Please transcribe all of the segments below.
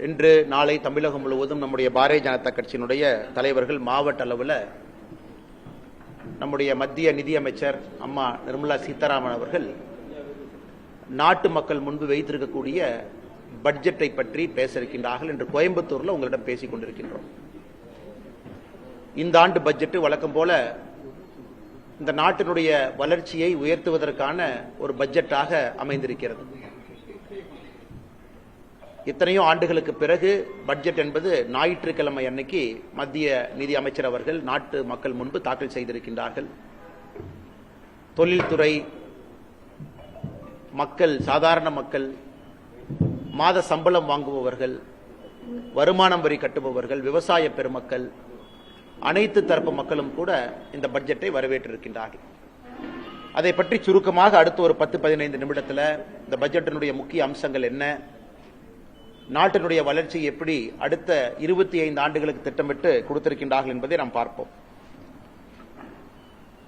இன்று நாளை தமிழகம் முழுவதும் நம்முடைய பாரதிய ஜனதா கட்சியினுடைய தலைவர்கள் மாவட்ட அளவில் நம்முடைய மத்திய நிதியமைச்சர் அம்மா நிர்மலா சீதாராமன் அவர்கள் நாட்டு மக்கள் முன்பு வைத்திருக்கக்கூடிய பட்ஜெட்டை பற்றி பேச இருக்கின்றார்கள் என்று கோயம்புத்தூர்ல உங்களிடம் பேசிக் கொண்டிருக்கின்றோம். இந்த ஆண்டு பட்ஜெட் வழக்கம் போல இந்த நாட்டினுடைய வளர்ச்சியை உயர்த்துவதற்கான ஒரு பட்ஜெட்டாக அமைந்திருக்கிறது. இத்தனையோ ஆண்டுகளுக்கு பிறகு பட்ஜெட் என்பது ஞாயிற்றுக்கிழமை அன்னைக்கு மத்திய நிதி அமைச்சர் அவர்கள் நாட்டு மக்கள் முன்பு தாக்கல் செய்திருக்கின்றார்கள். தொழில்துறை மக்கள், சாதாரண மக்கள், மாத சம்பளம் வாங்குபவர்கள், வருமானம் வரி கட்டுபவர்கள், விவசாய பெருமக்கள், அனைத்து தரப்பு மக்களும் கூட இந்த பட்ஜெட்டை வரவேற்றிருக்கின்றார்கள். அதை பற்றி சுருக்கமாக அடுத்த ஒரு 10-15 நிமிடத்தில் இந்த பட்ஜெட்டினுடைய முக்கிய அம்சங்கள் என்ன, நாட்டினுடைய வளர்ச்சி எப்படி அடுத்த 25 ஆண்டுகளுக்கு திட்டமிட்டு கொடுத்திருக்கின்றார்கள் என்பதை நாம் பார்ப்போம்.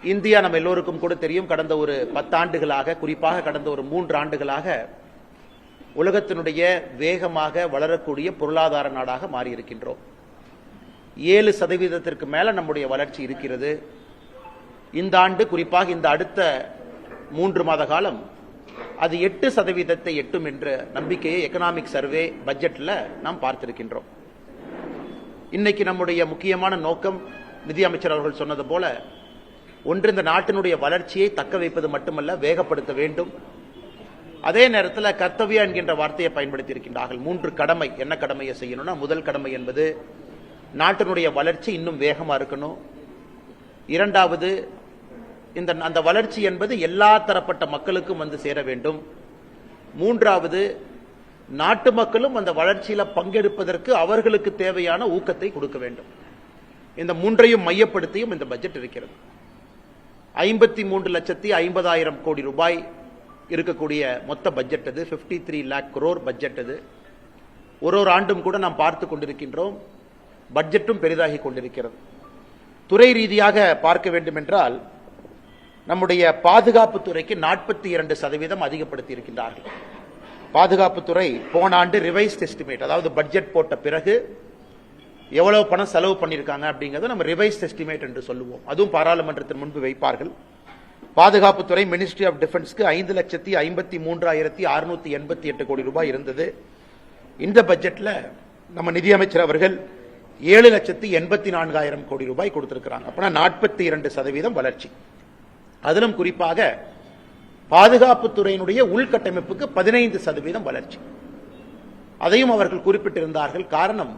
இந்தியா நம்ம எல்லோருக்கும் கூட தெரியும், கடந்த ஒரு 10 ஆண்டுகளாக, குறிப்பாக கடந்த ஒரு 3 ஆண்டுகளாக உலகத்தினுடைய வேகமாக வளரக்கூடிய பொருளாதார நாடாக மாறியிருக்கின்றோம். 7% மேல நம்முடைய வளர்ச்சி இருக்கிறது. இந்த ஆண்டு, குறிப்பாக இந்த அடுத்த 3 மாத காலம் அது 8% எட்டும் என்ற நம்பிக்கையை எக்கனாமிக் சர்வே பட்ஜெட்ல நாம் பார்த்திருக்கின்றோம். இன்னைக்கு நம்முடைய முக்கியமான நோக்கம், நிதி அமைச்சர் அவர்கள் சொன்னது போல, ஒன்று இந்த நாட்டினுடைய வளர்ச்சியை தக்க வைப்பது மட்டுமல்ல, வேகப்படுத்த வேண்டும். அதே நேரத்தில் கர்த்தவ்யா என்கின்ற வார்த்தையை பயன்படுத்தி இருக்கின்றார்கள். 3 கடமை. என்ன கடமையை செய்யணும்னா, முதல் கடமை என்பது நாட்டினுடைய வளர்ச்சி இன்னும் வேகமா இருக்கணும். இரண்டாவது, அந்த வளர்ச்சி என்பது எல்லா தரப்பட்ட மக்களுக்கும் வந்து சேர வேண்டும். மூன்றாவது, நாட்டு மக்களும் அந்த வளர்ச்சியில பங்கெடுப்பதற்கு அவர்களுக்கு தேவையான ஊக்கத்தை கொடுக்க வேண்டும். இந்த 3ஐயும் மையப்படுத்தியும் இந்த பட்ஜெட் இருக்கிறது. 53,50,000 கோடி ரூபாய் இருக்கக்கூடிய மொத்த பட்ஜெட் அது. 53 lakh crore பட்ஜெட் அது. ஒரு ஆண்டும் கூட நாம் பார்த்து கொண்டிருக்கின்றோம், பட்ஜெட்டும் பெரிதாகி கொண்டிருக்கிறது. துறை ரீதியாக பார்க்க வேண்டும் என்றால், நம்முடைய பாதுகாப்பு துறைக்கு 42% அதிகப்படுத்தி இருக்கின்றார்கள். பாதுகாப்புத்துறை போன ஆண்டு ரிவைஸ்ட் எஸ்டிமேட், அதாவது பட்ஜெட் போட்ட பிறகு எவ்வளவு பணம் செலவு பண்ணியிருக்காங்க அப்படிங்கறத நம்ம ரிவைஸ்ட் எஸ்டிமேட் என்று சொல்லுவோம். அதுவும் பாராளுமன்றத்தின் முன்பு வைப்பார்கள். பாதுகாப்புத்துறை மினிஸ்ட்ரி ஆஃப் டிஃபென்ஸ்க்கு 5,53,688 கோடி ரூபாய் இருந்தது. இந்த பட்ஜெட்ல நம்ம நிதியமைச்சர் அவர்கள் 7,84,000 கோடி ரூபாய் கொடுத்திருக்கிறாங்க. அப்படின்னா 42% வளர்ச்சி. அதிலும் குறிப்பாக பாதுகாப்புத்துறையினுடைய உள்கட்டமைப்புக்கு 15% வளர்ச்சி. அதையும் அவர்கள் குறிப்பிட்டிருந்தார்கள். காரணம்,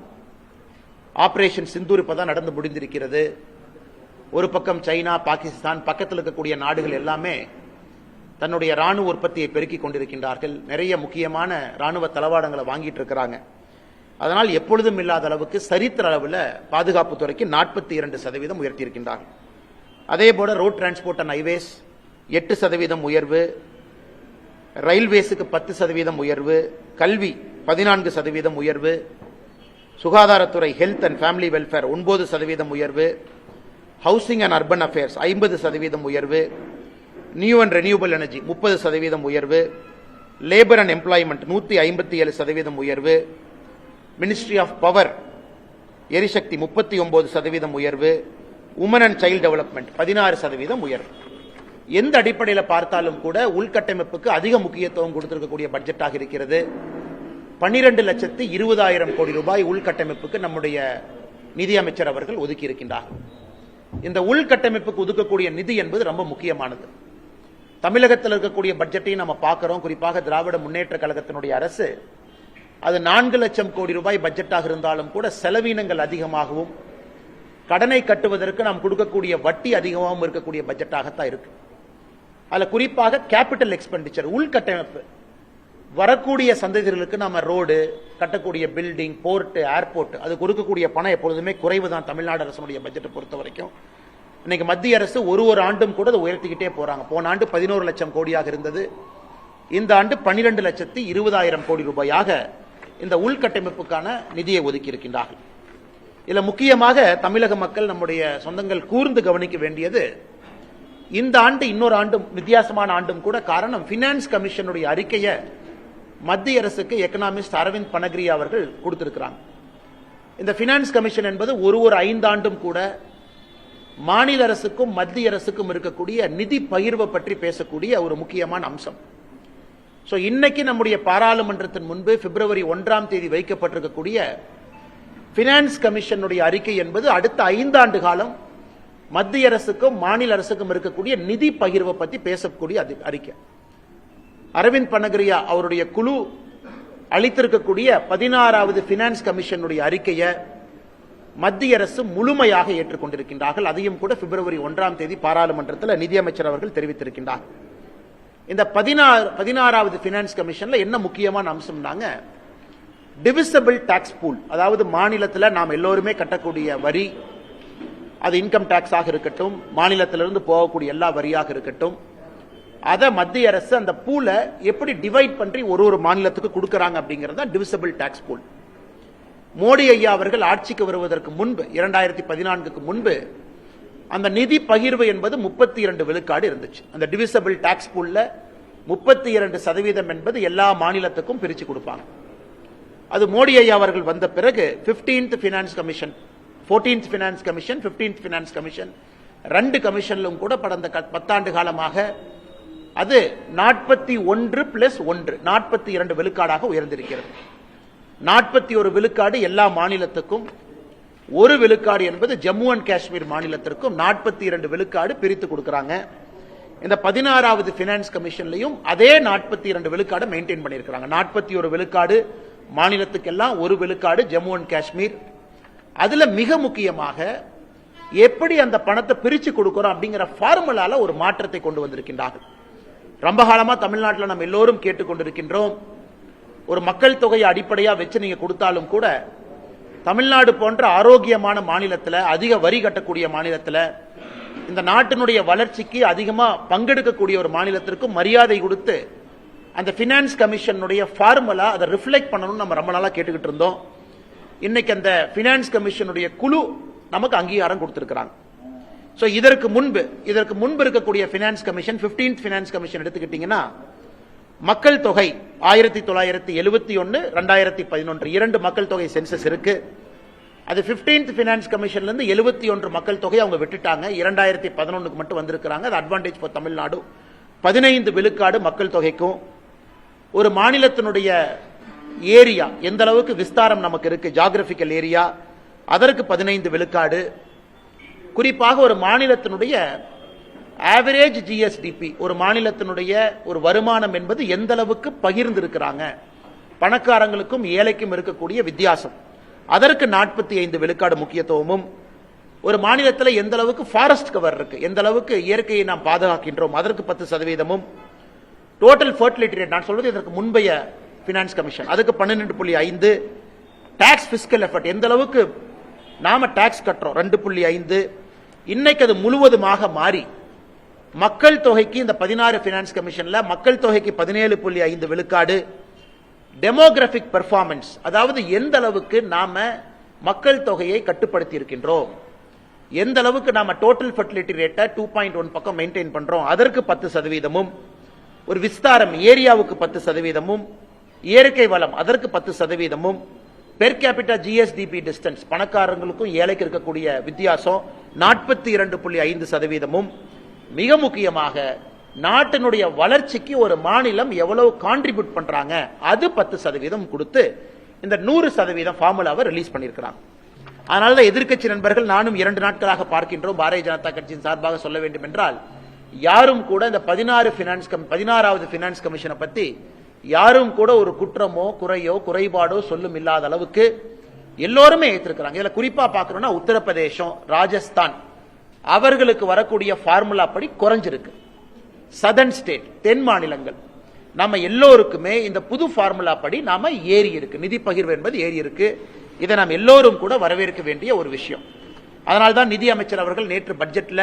ஆபரேஷன் சிந்தூர் இப்பதான் நடந்து முடிந்திருக்கிறது. ஒரு பக்கம் சைனா, பாகிஸ்தான், பக்கத்தில் இருக்கக்கூடிய நாடுகள் எல்லாமே தன்னுடைய ராணுவ உற்பத்தியை பெருக்கிக் கொண்டிருக்கின்றார்கள். நிறைய முக்கியமான ராணுவ தளவாடங்களை வாங்கிட்டு இருக்கிறாங்க. அதனால் எப்பொழுதும் இல்லாத அளவுக்கு சரித்திர அளவில் பாதுகாப்புத்துறைக்கு 42% உயர்த்தியிருக்கின்றார்கள். அதே போல ரோட் டிரான்ஸ்போர்ட் அண்ட் ஹைவேஸ் 8% உயர்வு, ரயில்வேஸுக்கு 10% உயர்வு, கல்வி 14% உயர்வு, சுகாதாரத்துறை ஹெல்த் அண்ட் ஃபேமிலி வெல்ஃபேர் 9% உயர்வு, ஹவுசிங் அண்ட் அர்பன் அஃபேர்ஸ் 50% உயர்வு, நியூ அண்ட் ரெனியூபிள் எனர்ஜி 30% உயர்வு, லேபர் அண்ட் எம்ப்ளாய்மெண்ட் 157% உயர்வு, மினிஸ்ட்ரி ஆஃப் பவர் எரிசக்தி 39% உயர்வு, உமன் அண்ட் சைல்டு டெவலப்மெண்ட் 16% உயர்வு. எந்த அடிப்படையில் பார்த்தாலும் கூட உள்கட்டமைப்புக்கு அதிக முக்கியத்துவம் கொடுத்திருக்கக்கூடிய பட்ஜெட்டாக இருக்கிறது. 12,20,000 கோடி ரூபாய் உள்கட்டமைப்புக்கு நம்முடைய நிதியமைச்சர் அவர்கள் ஒதுக்கி இருக்கின்றார்கள். இந்த உள்கட்டமைப்புக்கு ஒதுக்கக்கூடிய நிதி என்பது ரொம்ப முக்கியமானது. தமிழகத்தில் இருக்கக்கூடிய பட்ஜெட்டையும் நம்ம பார்க்கிறோம். குறிப்பாக திராவிட முன்னேற்ற கழகத்தினுடைய அரசு அது 4 லட்சம் கோடி ரூபாய் பட்ஜெட்டாக இருந்தாலும் கூட செலவினங்கள் அதிகமாகவும், கடனை கட்டுவதற்கு நாம் கொடுக்கக்கூடிய வட்டி அதிகமாகவும் இருக்கக்கூடிய பட்ஜெட்டாகத்தான் இருக்கு. அதுல குறிப்பாக கேபிட்டல் எக்ஸ்பெண்டிச்சர், உள்கட்டமைப்பு, வரக்கூடிய சந்ததிகளுக்கு நாம ரோடு கட்டக்கூடிய, பில்டிங், போர்ட், ஏர்போர்ட், அது கொடுக்கக்கூடிய பணம் எப்பொழுதுமே குறைவு தான் தமிழ்நாடு அரசுடைய பட்ஜெட்டை பொறுத்த வரைக்கும். இன்னைக்கு மத்திய அரசு ஒரு ஆண்டும் கூட அதை உயர்த்திக்கிட்டே போறாங்க. போன ஆண்டு 11 லட்சம் கோடியாக இருந்தது. இந்த ஆண்டு 12,20,000 கோடி ரூபாயாக இந்த உள்கட்டமைப்புக்கான நிதியை ஒதுக்கி இருக்கின்றார்கள். இதுல முக்கியமாக தமிழக மக்கள், நம்முடைய சொந்தங்கள் கூர்ந்து கவனிக்க வேண்டியது, இந்த ஆண்டு இன்னொரு ஆண்டும் வித்தியாசமான ஆண்டும் கூட. காரணம், பினான்ஸ் கமிஷனுடைய அறிக்கையை மத்திய அரசுக்கு எக்கனாமிஸ்ட் அரவிந்த் பனகிரியா அவர்கள் கொடுத்திருக்கிறாங்க. இந்த பினான்ஸ் கமிஷன் என்பது ஒரு 5 ஆண்டும் கூட மாநில அரசுக்கும் மத்திய அரசுக்கும் இருக்கக்கூடிய நிதி பகிர்வை பற்றி பேசக்கூடிய ஒரு முக்கியமான அம்சம். இன்னைக்கு நம்முடைய பாராளுமன்றத்தின் முன்பு பிப்ரவரி 1ஆம் தேதி வைக்கப்பட்டிருக்கக்கூடிய பினான்ஸ் கமிஷனுடைய அறிக்கை என்பது அடுத்த 5 ஆண்டு காலம் மத்திய அரசுக்கும் மாநில அரசுக்கும் இருக்கக்கூடிய நிதி பகிர்வை பற்றி பேசக்கூடிய அறிக்கை. அரவிந்த் பனகிரியா அவருடைய குழு அளித்திருக்கக்கூடிய 16வது பினான்ஸ் கமிஷனுடைய அறிக்கையை மத்திய அரசு முழுமையாக ஏற்றுக்கொண்டிருக்கின்றார்கள். அதையும் கூட பிப்ரவரி 1ஆம் தேதி பாராளுமன்றத்தில் நிதியமைச்சர் அவர்கள் தெரிவித்திருக்கின்றார். இந்த 16வது பினான்ஸ் கமிஷன்ல என்ன முக்கியமான அம்சம்னாங்க, டிவிசபிள் டாக்ஸ் பூல், அதாவது மாநிலத்தில் நாம் எல்லோருமே கட்டக்கூடிய வரி, அது இன்கம் டாக்ஸாக இருக்கட்டும், மாநிலத்திலிருந்து போகக்கூடிய எல்லா வரியாக இருக்கட்டும், அதை மத்திய அரசு அந்த பூலை எப்படி டிவைட் பண்ணி ஒரு மாநிலத்துக்கு கொடுக்கறாங்க அப்படிங்கிறது தான் டிவிசபிள் டாக்ஸ் பூல். மோடி ஐயா அவர்கள் ஆட்சிக்கு வருவதற்கு முன்பு 2014க்கு முன்பு அந்த நிதி பகிர்வு என்பது 32 விழுக்காடு இருந்துச்சு. அந்த டிவிசபிள் டாக்ஸ் பூல்ல 32% என்பது எல்லா மாநிலத்துக்கும் பிரிச்சு கொடுப்பாங்க. அது மோடி ஐயா அவர்கள் வந்த பிறகு 15th finance commission, 14th finance commission, 15th finance commission, 2 கமிஷன்லும் கூட கடந்த 10 ஆண்டு காலமாக அது 41+1 42 விழுக்காடாக உயர்ந்திருக்கிறது. 41 விழுக்காடு எல்லா மாநிலத்துக்கும், 1 விழுக்காடு என்பது ஜம்மு அண்ட் காஷ்மீர் மாநிலத்திற்கும் 42 விழுக்காடு பிரித்து கொடுக்கறாங்க. இந்த 16வது பினான்ஸ் கமிஷன்லயும் அதே 42 விழுக்காடு மெயின்டைன் பண்ணியிருக்கிறாங்க. 41 விழுக்காடு மாநிலத்துக்கெல்லாம், 1 விழுக்காடு ஜம்மு அண்ட் காஷ்மீர். அதுல மிக முக்கியமாக எப்படி அந்த பணத்தை பிரிச்சு கொடுக்கிறோம் அப்படிங்கிற ஃபார்முலால ஒரு மாற்றத்தை கொண்டு வந்திருக்கின்றார்கள். ரொம்ப காலமா தமிழ்நாட்டில் நம்ம எல்லோரும் கேட்டுக்கொண்டிருக்கின்றோம், ஒரு மக்கள் தொகையை அடிப்படையா வச்சு நீங்க கொடுத்தாலும் கூட தமிழ்நாடு போன்ற ஆரோக்கியமான மாநிலத்தில், அதிக வரி கட்டக்கூடிய மாநிலத்தில், இந்த நாட்டினுடைய வளர்ச்சிக்கு அதிகமா பங்கெடுக்கக்கூடிய ஒரு மாநிலத்திற்கு மரியாதை கொடுத்து அந்த பினான்ஸ் கமிஷனுடைய ஃபார்முலா அதை ரிஃப்ளெக்ட் பண்ணணும்னு நம்ம ரொம்ப நாளா கேட்டுக்கிட்டு இருந்தோம். இன்னைக்கு அந்த பினான்ஸ் கமிஷனுடைய குழு நமக்கு அங்கீகாரம் கொடுத்திருக்கிறாங்க. இதற்கு முன்பு இருக்கக்கூடிய finance commission, 15th finance commission எடுத்துக்கிட்டீங்கன்னா, மக்கள் தொகை 1971, 2011 2 மக்கள் தொகை சென்சஸ் இருக்கு. அது 15th பினான்ஸ் கமிஷன்ல இருந்து 71 மக்கள் தொகை அவங்க விட்டுட்டாங்க. 2011க்கு மட்டும் வந்திருக்கிறாங்க. அது அட்வான்டேஜ் ஃபார் தமிழ்நாடு. 15 விழுக்காடு மக்கள் தொகைக்கும், ஒரு மாநிலத்தினுடைய ஏரியா எந்த அளவுக்கு விஸ்தாரம் நமக்கு இருக்கு, ஜியோகிராபிக்கல் ஏரியா, அதற்கு 15 விழுக்காடு. குறிப்பாக ஒரு மாநிலத்தினுடைய ஆவரேஜ் ஜிஎஸ்டிபி, ஒரு மாநிலத்தினுடைய ஒரு வருமானம் என்பது எந்த அளவுக்கு பகிர்ந்து இருக்கிறாங்க, பணக்காரங்களுக்கும் ஏழைக்கும் இருக்கக்கூடிய வித்தியாசம், அதற்கு 45 விழுக்காடு முக்கியத்துவமும், ஒரு மாநிலத்தில் எந்த அளவுக்கு ஃபாரஸ்ட் கவர் இருக்கு, எந்த அளவுக்கு இயற்கையை நாம் பாதுகாக்கின்றோம், அதற்கு 10%, டோட்டல் ஃபர்டிலிட்டி ரேட், நான் சொல்வது இதற்கு முந்தைய பினான்ஸ் கமிஷன், அதுக்கு 12.5, டாக்ஸ் பிஸ்கல் எஃபர்ட், எந்த அளவுக்கு நாம டாக்ஸ் கட்டுறோம் 2.5. இன்னைக்கு அது முழுவதுமாக மாறி மக்கள் தொகைக்கு இந்த 16 பினான்ஸ் கமிஷன்ல மக்கள் தொகைக்கு 17.5 விழுக்காடு. டெமோகிராபிக் பெர்ஃபார்மன்ஸ், அதாவது எந்த அளவுக்கு நாம மக்கள் தொகையை கட்டுப்படுத்தி இருக்கின்றோம், எந்த அளவுக்கு நாம டோட்டல் ஃபர்டிலிட்டி ரேட்டை 2.1 பக்கம் மெயின்டைன் பண்றோம், அதற்கு 10%, ஒரு விஸ்தாரம் ஏரியாவுக்கு 10%, இயற்கை வளம் அதற்கு 10%, பெர் கேபிட்டா ஜிஎஸ்டிபி டிஸ்டன்ஸ், பணக்காரங்களுக்கும் ஏழைக்கு இருக்கக்கூடிய வித்தியாசம் 42.5%. மிக முக்கியமாக நாட்டினுடைய வளர்ச்சிக்கு ஒரு மாநிலம் எவ்வளவு கான்ட்ரிபியூட் பண்றாங்க, அது 10% கொடுத்து இந்த 100% ஃபார்முலாவை ரிலீஸ் பண்ணியிருக்கிறாங்க. அதனால எதிர்க்கட்சி நண்பர்கள் நானும் 2 நாட்களாக பார்க்கின்றோம், பாரதிய ஜனதா கட்சியின் சார்பாக சொல்ல வேண்டும் என்றால், யாரும் கூட இந்த 16வது பினான்ஸ் கமிஷனை பத்தி யாரும் கூட ஒரு குற்றமோ குறையோ குறைபாடோ சொல்லும் இல்லாத அளவுக்கு எல்லோருமே ஏற்றிருக்கிறாங்க. இதுல குறிப்பா பார்க்கணும்னா உத்தரப்பிரதேசம், ராஜஸ்தான் அவர்களுக்கு வரக்கூடிய ஃபார்முலா படி குறைஞ்சிருக்கு. சதர்ன் ஸ்டேட், தென் மாநிலங்கள், நம்ம எல்லோருக்குமே இந்த புது ஃபார்முலா படி நாம ஏறி இருக்கு, நிதி பகிர்வு என்பது ஏறி இருக்கு. இதை நாம் எல்லோரும் கூட வரவேற்க வேண்டிய ஒரு விஷயம். அதனால்தான் நிதி அமைச்சர் அவர்கள் நேற்று பட்ஜெட்ல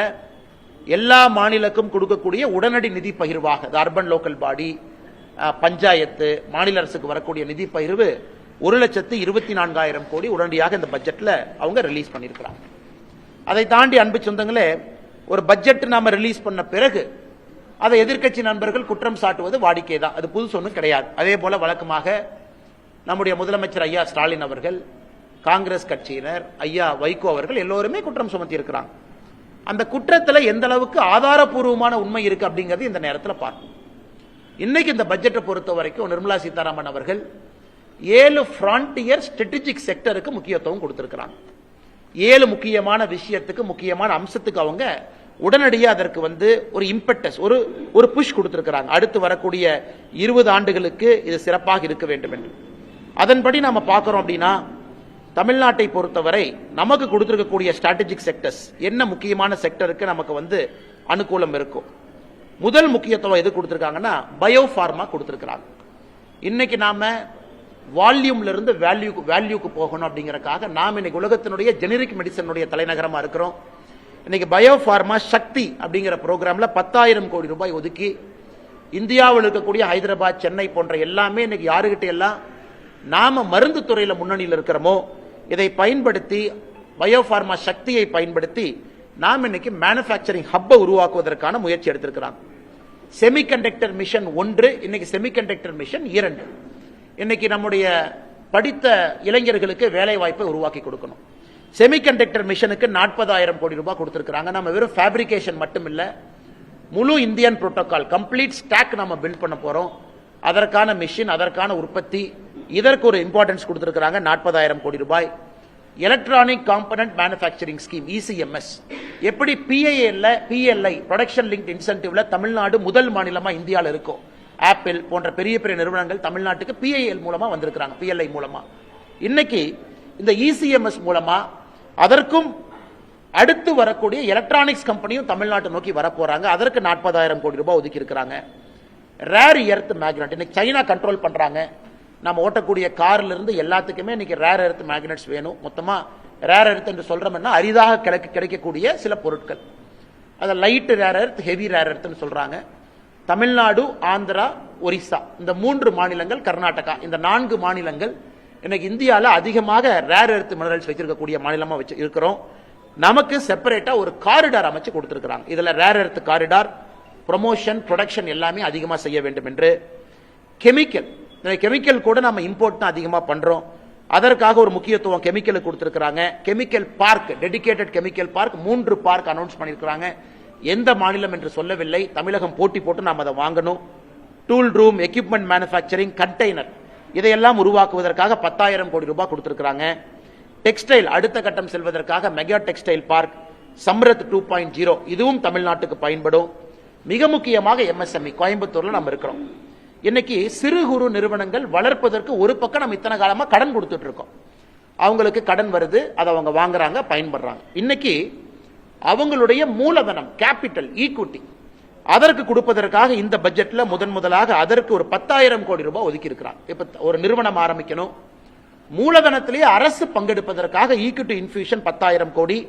எல்லா மாநிலக்கும் கொடுக்கக்கூடிய உடனடி நிதி பகிர்வாக அர்பன் லோக்கல் பாடி, பஞ்சாயத்து, மாநில அரசுக்கு வரக்கூடிய நிதி பகிர்வு 1,24,000 கோடி உடனடியாக இந்த பட்ஜெட்ல அவங்க ரிலீஸ் பண்ணியிருக்கிறாங்க. அதை தாண்டி அன்பு சொந்தங்களே, ஒரு பட்ஜெட் நாம ரிலீஸ் பண்ண பிறகு அதை எதிர்க்கட்சி நண்பர்கள் குற்றம் சாட்டுவது வாடிக்கை தான், அது புதுசு ஒன்றும் கிடையாது. அதே போல வழக்கமாக நம்முடைய முதலமைச்சர் ஐயா ஸ்டாலின் அவர்கள், காங்கிரஸ் கட்சியினர், ஐயா வைகோ அவர்கள் எல்லோருமே குற்றம் சுமத்தி இருக்கிறாங்க. அந்த குற்றத்தில் எந்த அளவுக்கு ஆதாரபூர்வமான உண்மை இருக்கு அப்படிங்கிறது இந்த நேரத்தில் பார்க்கணும். இன்னைக்கு இந்த பட்ஜெட்டை பொறுத்த வரைக்கும் நிர்மலா சீதாராமன் அவர்கள் 7 ஃப்ரான்டியர் ஸ்ட்ராட்டஜிக் செக்டருக்கு முக்கியத்துவம் கொடுத்திருக்கிறாங்க. 7 முக்கியமான விஷயத்துக்கு, முக்கியமான அம்சத்துக்கு அவங்க உடனடியாக அதற்கு ஒரு இம்பெட்டஸ், ஒரு புஷ் கொடுத்திருக்கிறாங்க. அடுத்து வரக்கூடிய 20 ஆண்டுகளுக்கு இது சிறப்பாக இருக்க வேண்டும் என்று. அதன்படி நாம பார்க்கிறோம் அப்படின்னா, தமிழ்நாட்டை பொறுத்தவரை நமக்கு கொடுத்திருக்கக்கூடிய ஸ்ட்ராட்டஜிக் செக்டர்ஸ் என்ன முக்கியமான செக்டருக்கு நமக்கு அனுகூலம் இருக்கும். முதல் முக்கியத்துவம் எது கொடுத்திருக்காங்கன்னா பயோ ஃபார்மா கொடுத்திருக்கிறாங்க. இன்னைக்கு நாம வால்யூம்ல இருந்து வேல்யூக்கு போகணும் அப்படிங்கறக்காக நாம் இன்னைக்கு உலகத்தினுடைய ஜெனரிக் மெடிசனுடைய தலைநகரமா இருக்கிறோம். இன்னைக்கு பயோ ஃபார்மா சக்தி அப்படிங்கிற ப்ரோக்ராம்ல 10,000 கோடி ரூபாய் ஒதுக்கி இந்தியாவில் இருக்கக்கூடிய ஹைதராபாத், சென்னை போன்ற எல்லாமே இன்னைக்கு யாருகிட்ட எல்லாம் நாம மருந்து துறையில முன்னணியில் இருக்கிறோமோ இதை பயன்படுத்தி, பயோ ஃபார்மா சக்தியை பயன்படுத்தி நாம் இன்னைக்கு மேனுஃபேக்சரிங் ஹப்பை உருவாக்குவதற்கான முயற்சி எடுத்திருக்கிறாங்க. செமிகண்டக்டர் மிஷன் 1, இன்னைக்கு செமிகண்டக்டர் மிஷன் 2. இன்னைக்கு நம்முடைய படித்த இளைஞர்களுக்கு வேலை வாய்ப்பை உருவாக்கி கொடுக்கணும். செமிகண்டக்டர் மிஷனுக்கு 40,000 கோடி ரூபாய் கொடுத்திருக்கிறாங்க. நம்ம வெறும் ஃபேப்ரிகேஷன் மட்டும் இல்ல, முழு இந்தியன் புரோட்டோகால் கம்ப்ளீட் ஸ்டாக் நம்ம பில்ட் பண்ண போறோம். அதற்கான மிஷின், அதற்கான உற்பத்தி, இதற்கு ஒரு இம்பார்ட்டன்ஸ் கொடுத்திருக்கிறாங்க. 40,000 கோடி ரூபாய். Electronic component manufacturing scheme ECMS, எப்படி PLI ப்ரொடக்ஷன் லிங்க்ட் இன்சென்டிவ்ல தமிழ்நாடு முதல் மாநிலமா இந்தியாவில் இருக்கும். ஆப்பிள் போன்ற பெரிய பெரிய நிறுவனங்கள் தமிழ்நாட்டுக்கு PIL மூலமா வந்திருக்கிறாங்க, PLI மூலமா. இன்னைக்கு இந்த ECMS மூலமா அதற்கும் அடுத்து வரக்கூடிய எலக்ட்ரானிக்ஸ் கம்பெனியும் தமிழ்நாட்டை நோக்கி வரப்போறாங்க. அதற்கு 40,000 கோடி ரூபாய் ஒதுக்கி இருக்கிறாங்க. ரேர் எர்த் மேக்னெட் இன்னைக்கு சைனா கண்ட்ரோல் பண்றாங்க. நம்ம ஓட்டக்கூடிய கார்ல இருந்து எல்லாத்துக்குமே இன்னைக்கு ரேர் எர்த் மேக்னெட்ஸ் வேணும். மொத்தமா ரேர் எர்த் என்று சொல்றோம்னா அரிதாக கிடைக்கக்கூடிய சில பொருட்கள். அத light rare earth, heavy rare எர்த்னு சொல்றாங்க. தமிழ்நாடு, ஆந்திரா, ஒரிசா இந்த 3 மாநிலங்கள், கர்நாடகா இந்த 4 மாநிலங்கள் இன்னைக்கு இந்தியாவில் அதிகமாக ரேர் எர்த் மினரல்ஸ் வச்சிருக்கக்கூடிய மாநிலமா இருக்கிறோம். நமக்கு செப்பரேட்டா ஒரு காரிடார் அமைச்சு கொடுத்திருக்கிறாங்க. இதுல rare earth corridor promotion, production எல்லாமே அதிகமாக செய்ய வேண்டும் என்று. கெமிக்கல் கூட நம்ம இம்போர்ட் தான் அதிகமாக பண்றோம். அதற்காக ஒரு முக்கியத்துவம் கெமிக்கலுக்கு கொடுத்திருக்கிறாங்க. Chemical park, dedicated chemical park 3 park announce பண்ணியிருக்கிறாங்க. எந்த மாநிலம் என்று சொல்லவில்லை. தமிழகம் போட்டி போட்டு நாம் அதை வாங்கணும். Tool room, equipment manufacturing, container இதையெல்லாம் உருவாக்குவதற்காக 10,000 கோடி ரூபாய் கொடுத்திருக்கிறாங்க. டெக்ஸ்டைல் அடுத்த கட்டம் செல்வதற்காக மெகா டெக்ஸ்டைல் பார்க், சம்ரத் 2.0 இதுவும் தமிழ்நாட்டுக்கு பயன்படும். மிக முக்கியமாக MSME கோயம்புத்தூர்ல நம்ம இருக்கிறோம். இன்னைக்கு சிறு குறு நிறுவனங்கள் வளர்ப்பதற்கு ஒரு பக்கம் நம்ம இத்தனை காலமா கடன் கொடுத்துட்டு இருக்கோம். அவங்களுக்கு கடன் வருது, அதை அவங்க வாங்குறாங்க, பயன்படுறாங்க. இன்னைக்கு அவங்களுடைய மூலதனம், கேபிட்டல், ஈக்விட்டி அதற்கு கொடுப்பதற்காக இந்த பட்ஜெட்ல முதலாக அதற்கு ஒரு 10,000 கோடி ரூபாய் ஒதுக்கி இருக்கிறாங்க. இப்ப ஒரு நிறுவனம் ஆரம்பிக்கணும், மூலதனத்திலேயே அரசு பங்கெடுப்பதற்காக ஈக்விட்டி இன்ஃபியூஷன் 10,000 கோடி.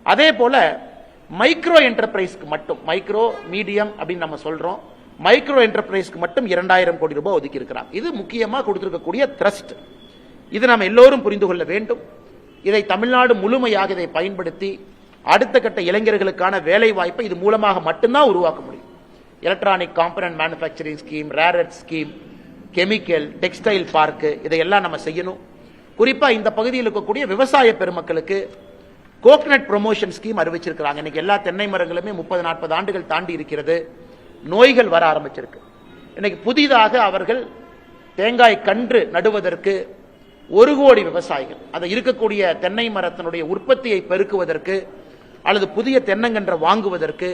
அதே போல மைக்ரோ என்டர்பிரைஸ்க்கு மட்டும், மைக்ரோ மீடியம் அப்படின்னு நம்ம சொல்றோம், மைக்ரோ என்டர்பிரைஸ்க்கு மட்டும் 2,000 கோடி ரூபாய் ஒதுக்கி இருக்கிறாங்க. இது முக்கியமா கொடுத்திருக்கக்கூடிய த்ரஸ்ட். இது நாம் எல்லோரும் புரிந்து கொள்ள வேண்டும். இதை தமிழ்நாடு முழுமையாக இதை பயன்படுத்தி அடுத்த கட்ட இளைஞர்களுக்கான வேலை வாய்ப்பை இது மூலமாக மட்டும்தான் உருவாக்க முடியும். Electronic component manufacturing scheme, rare earth scheme, chemical, textile park இதையெல்லாம் நம்ம செய்யணும். குறிப்பா இந்த பகுதியில் இருக்கக்கூடிய விவசாய பெருமக்களுக்கு கோகனட் ப்ரொமோஷன் ஸ்கீம் அறிவிச்சிருக்கிறாங்க. இன்னைக்கு எல்லா தென்னை மரங்களுமே 30-40 ஆண்டுகள் தாண்டி இருக்கிறது. நோய்கள் வர ஆரம்பிச்சிருக்கு. இன்னைக்கு புதிதாக அவர்கள் தேங்காய் கன்று நடுவதற்கு 1 கோடி விவசாயிகள், அதை இருக்கக்கூடிய தென்னை மரத்தினுடைய உற்பத்தியை பெருக்குவதற்கு அல்லது புதிய தென்னங்கன்றை வாங்குவதற்கு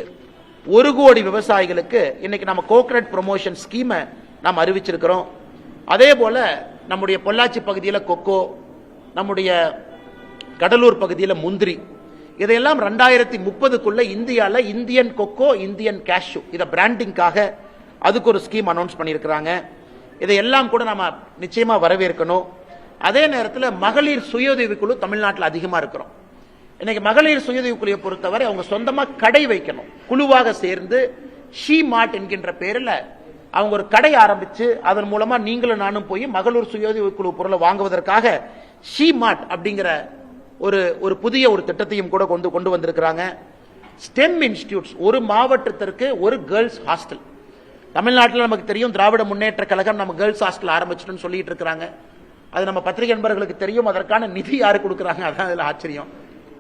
1 கோடி விவசாயிகளுக்கு இன்னைக்கு நம்ம கோகனட் ப்ரொமோஷன் ஸ்கீமை நாம் அறிவிச்சிருக்கிறோம். அதே போல நம்முடைய பொள்ளாச்சி பகுதியில் கொக்கோ, நம்முடைய கடலூர் பகுதியில் முந்திரி, இதையெல்லாம் 2030க்குள்ள இந்தியாவில் இந்தியன் கொக்கோ, இந்தியன் கேஷ்யூ இதை பிராண்டிங்காக அதுக்கு ஒரு ஸ்கீம் அனௌன்ஸ் பண்ணியிருக்கிறாங்க. இதையெல்லாம் கூட நம்ம நிச்சயமா வரவேற்கணும். அதே நேரத்தில் மகளிர் சுயஉதவி குழு தமிழ்நாட்டில் அதிகமாக இருக்கிறோம். இன்னைக்கு மகளிர் சுயஉதவி குழுவை பொறுத்தவரை அவங்க சொந்தமாக கடை வைக்கணும். குழுவாக சேர்ந்து ஷீ மார்ட் என்கின்ற பேரில் அவங்க ஒரு கடை ஆரம்பிச்சு அதன் மூலமா நீங்களும் நானும் போய் மகளிர் சுயஉதவி குழு பொருளை வாங்குவதற்காக ஷீ மார்ட் அப்படிங்கிற ஒரு புதிய ஒரு திட்டத்தையும் கூட கொண்டு வந்திருக்கிறாங்க. ஸ்டெம் இன்ஸ்டிடியூட்ஸ், ஒரு மாவட்டத்திற்கு ஒரு கேர்ள்ஸ் ஹாஸ்டல். தமிழ்நாட்டில் நமக்கு தெரியும், திராவிட முன்னேற்ற கழகம் நம்ம கேர்ள்ஸ் ஹாஸ்டல் ஆரம்பிச்சிட்டோம்னு சொல்லிட்டு இருக்கிறாங்க. அது நம்ம பத்திரிகை நண்பர்களுக்கு தெரியும். அதற்கான நிதி யாரு கொடுக்குறாங்க, அதான் அதில் ஆச்சரியம்.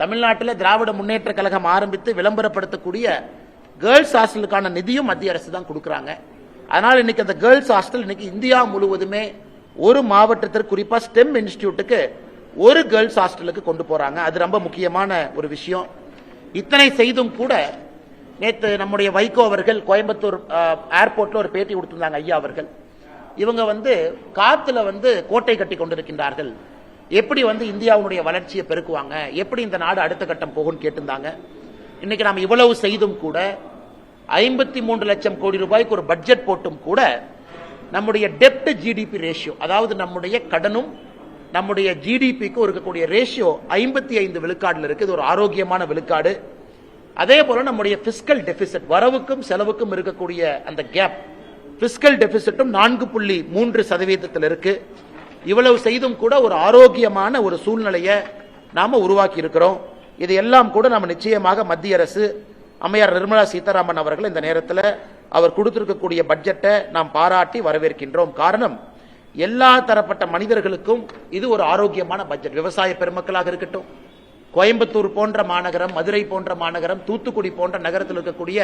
தமிழ்நாட்டில் திராவிட முன்னேற்ற கழகம் ஆரம்பித்து விளம்பரப்படுத்தக்கூடிய கேர்ள்ஸ் ஹாஸ்டலுக்கான நிதியும் மத்திய அரசு தான் கொடுக்குறாங்க. அதனால் இன்னைக்கு அந்த கேர்ள்ஸ் ஹாஸ்டல் இன்னைக்கு இந்தியா முழுவதுமே ஒரு மாவட்டத்திற்கு, குறிப்பா ஸ்டெம் இன்ஸ்டிடியூட்டுக்கு ஒரு கேர்ள்ஸ் ஹாஸ்டலுக்கு கொண்டு போறாங்க. அது ரொம்ப முக்கியமான ஒரு விஷயம். இத்தனை செய்தும் கூட நேற்று நம்முடைய வைகோ அவர்கள் கோயம்புத்தூர் ஏர்போர்ட்ல ஒரு பேட்டி கொடுத்திருந்தாங்க. ஐயா அவர்கள் இவங்க காத்துல கோட்டை கட்டி கொண்டிருக்கின்றார்கள், எப்படி இந்தியாவுடைய வளர்ச்சியை பெருக்குவாங்க, எப்படி இந்த நாடு அடுத்த கட்டம் போகும் கேட்டிருந்தாங்க. இன்னைக்கு நாம் இவ்வளவு செய்தும் கூட 53 லட்சம் கோடி ரூபாய்க்கு ஒரு பட்ஜெட் போட்டும் கூட நம்முடைய டெப்ட் ஜிடிபி ரேஷியோ, அதாவது நம்முடைய கடனும் நம்முடைய ஜிடிபிக்கு இருக்கக்கூடிய ரேஷியோ 55 விழுக்காடுல இருக்கு. இது ஒரு ஆரோக்கியமான விழுக்காடு. அதே போல நம்முடைய பிஸ்கல் டெபிசிட், வரவுக்கும் செலவுக்கும் இருக்கக்கூடிய அந்த கேப், பிஸ்கல் டெபிசிட்டும் 4.3% இருக்கு. இவ்வளவு செய்தும் கூட ஒரு ஆரோக்கியமான ஒரு சூழ்நிலையை நாம உருவாக்கி இருக்கிறோம். இதையெல்லாம் கூட நம்ம நிச்சயமாக மத்திய அரசு, அம்மையார் நிர்மலா சீதாராமன் அவர்கள் இந்த நேரத்தில் அவர் கொடுத்திருக்கக்கூடிய பட்ஜெட்டை நாம் பாராட்டி வரவேற்கின்றோம். காரணம், எல்லா தரப்பட்ட மனிதர்களுக்கும் இது ஒரு ஆரோக்கியமான பட்ஜெட். விவசாய பெருமக்களாக இருக்கட்டும், கோயம்புத்தூர் போன்ற மாநகரம், மதுரை போன்ற மாநகரம், தூத்துக்குடி போன்ற நகரத்தில் இருக்கக்கூடிய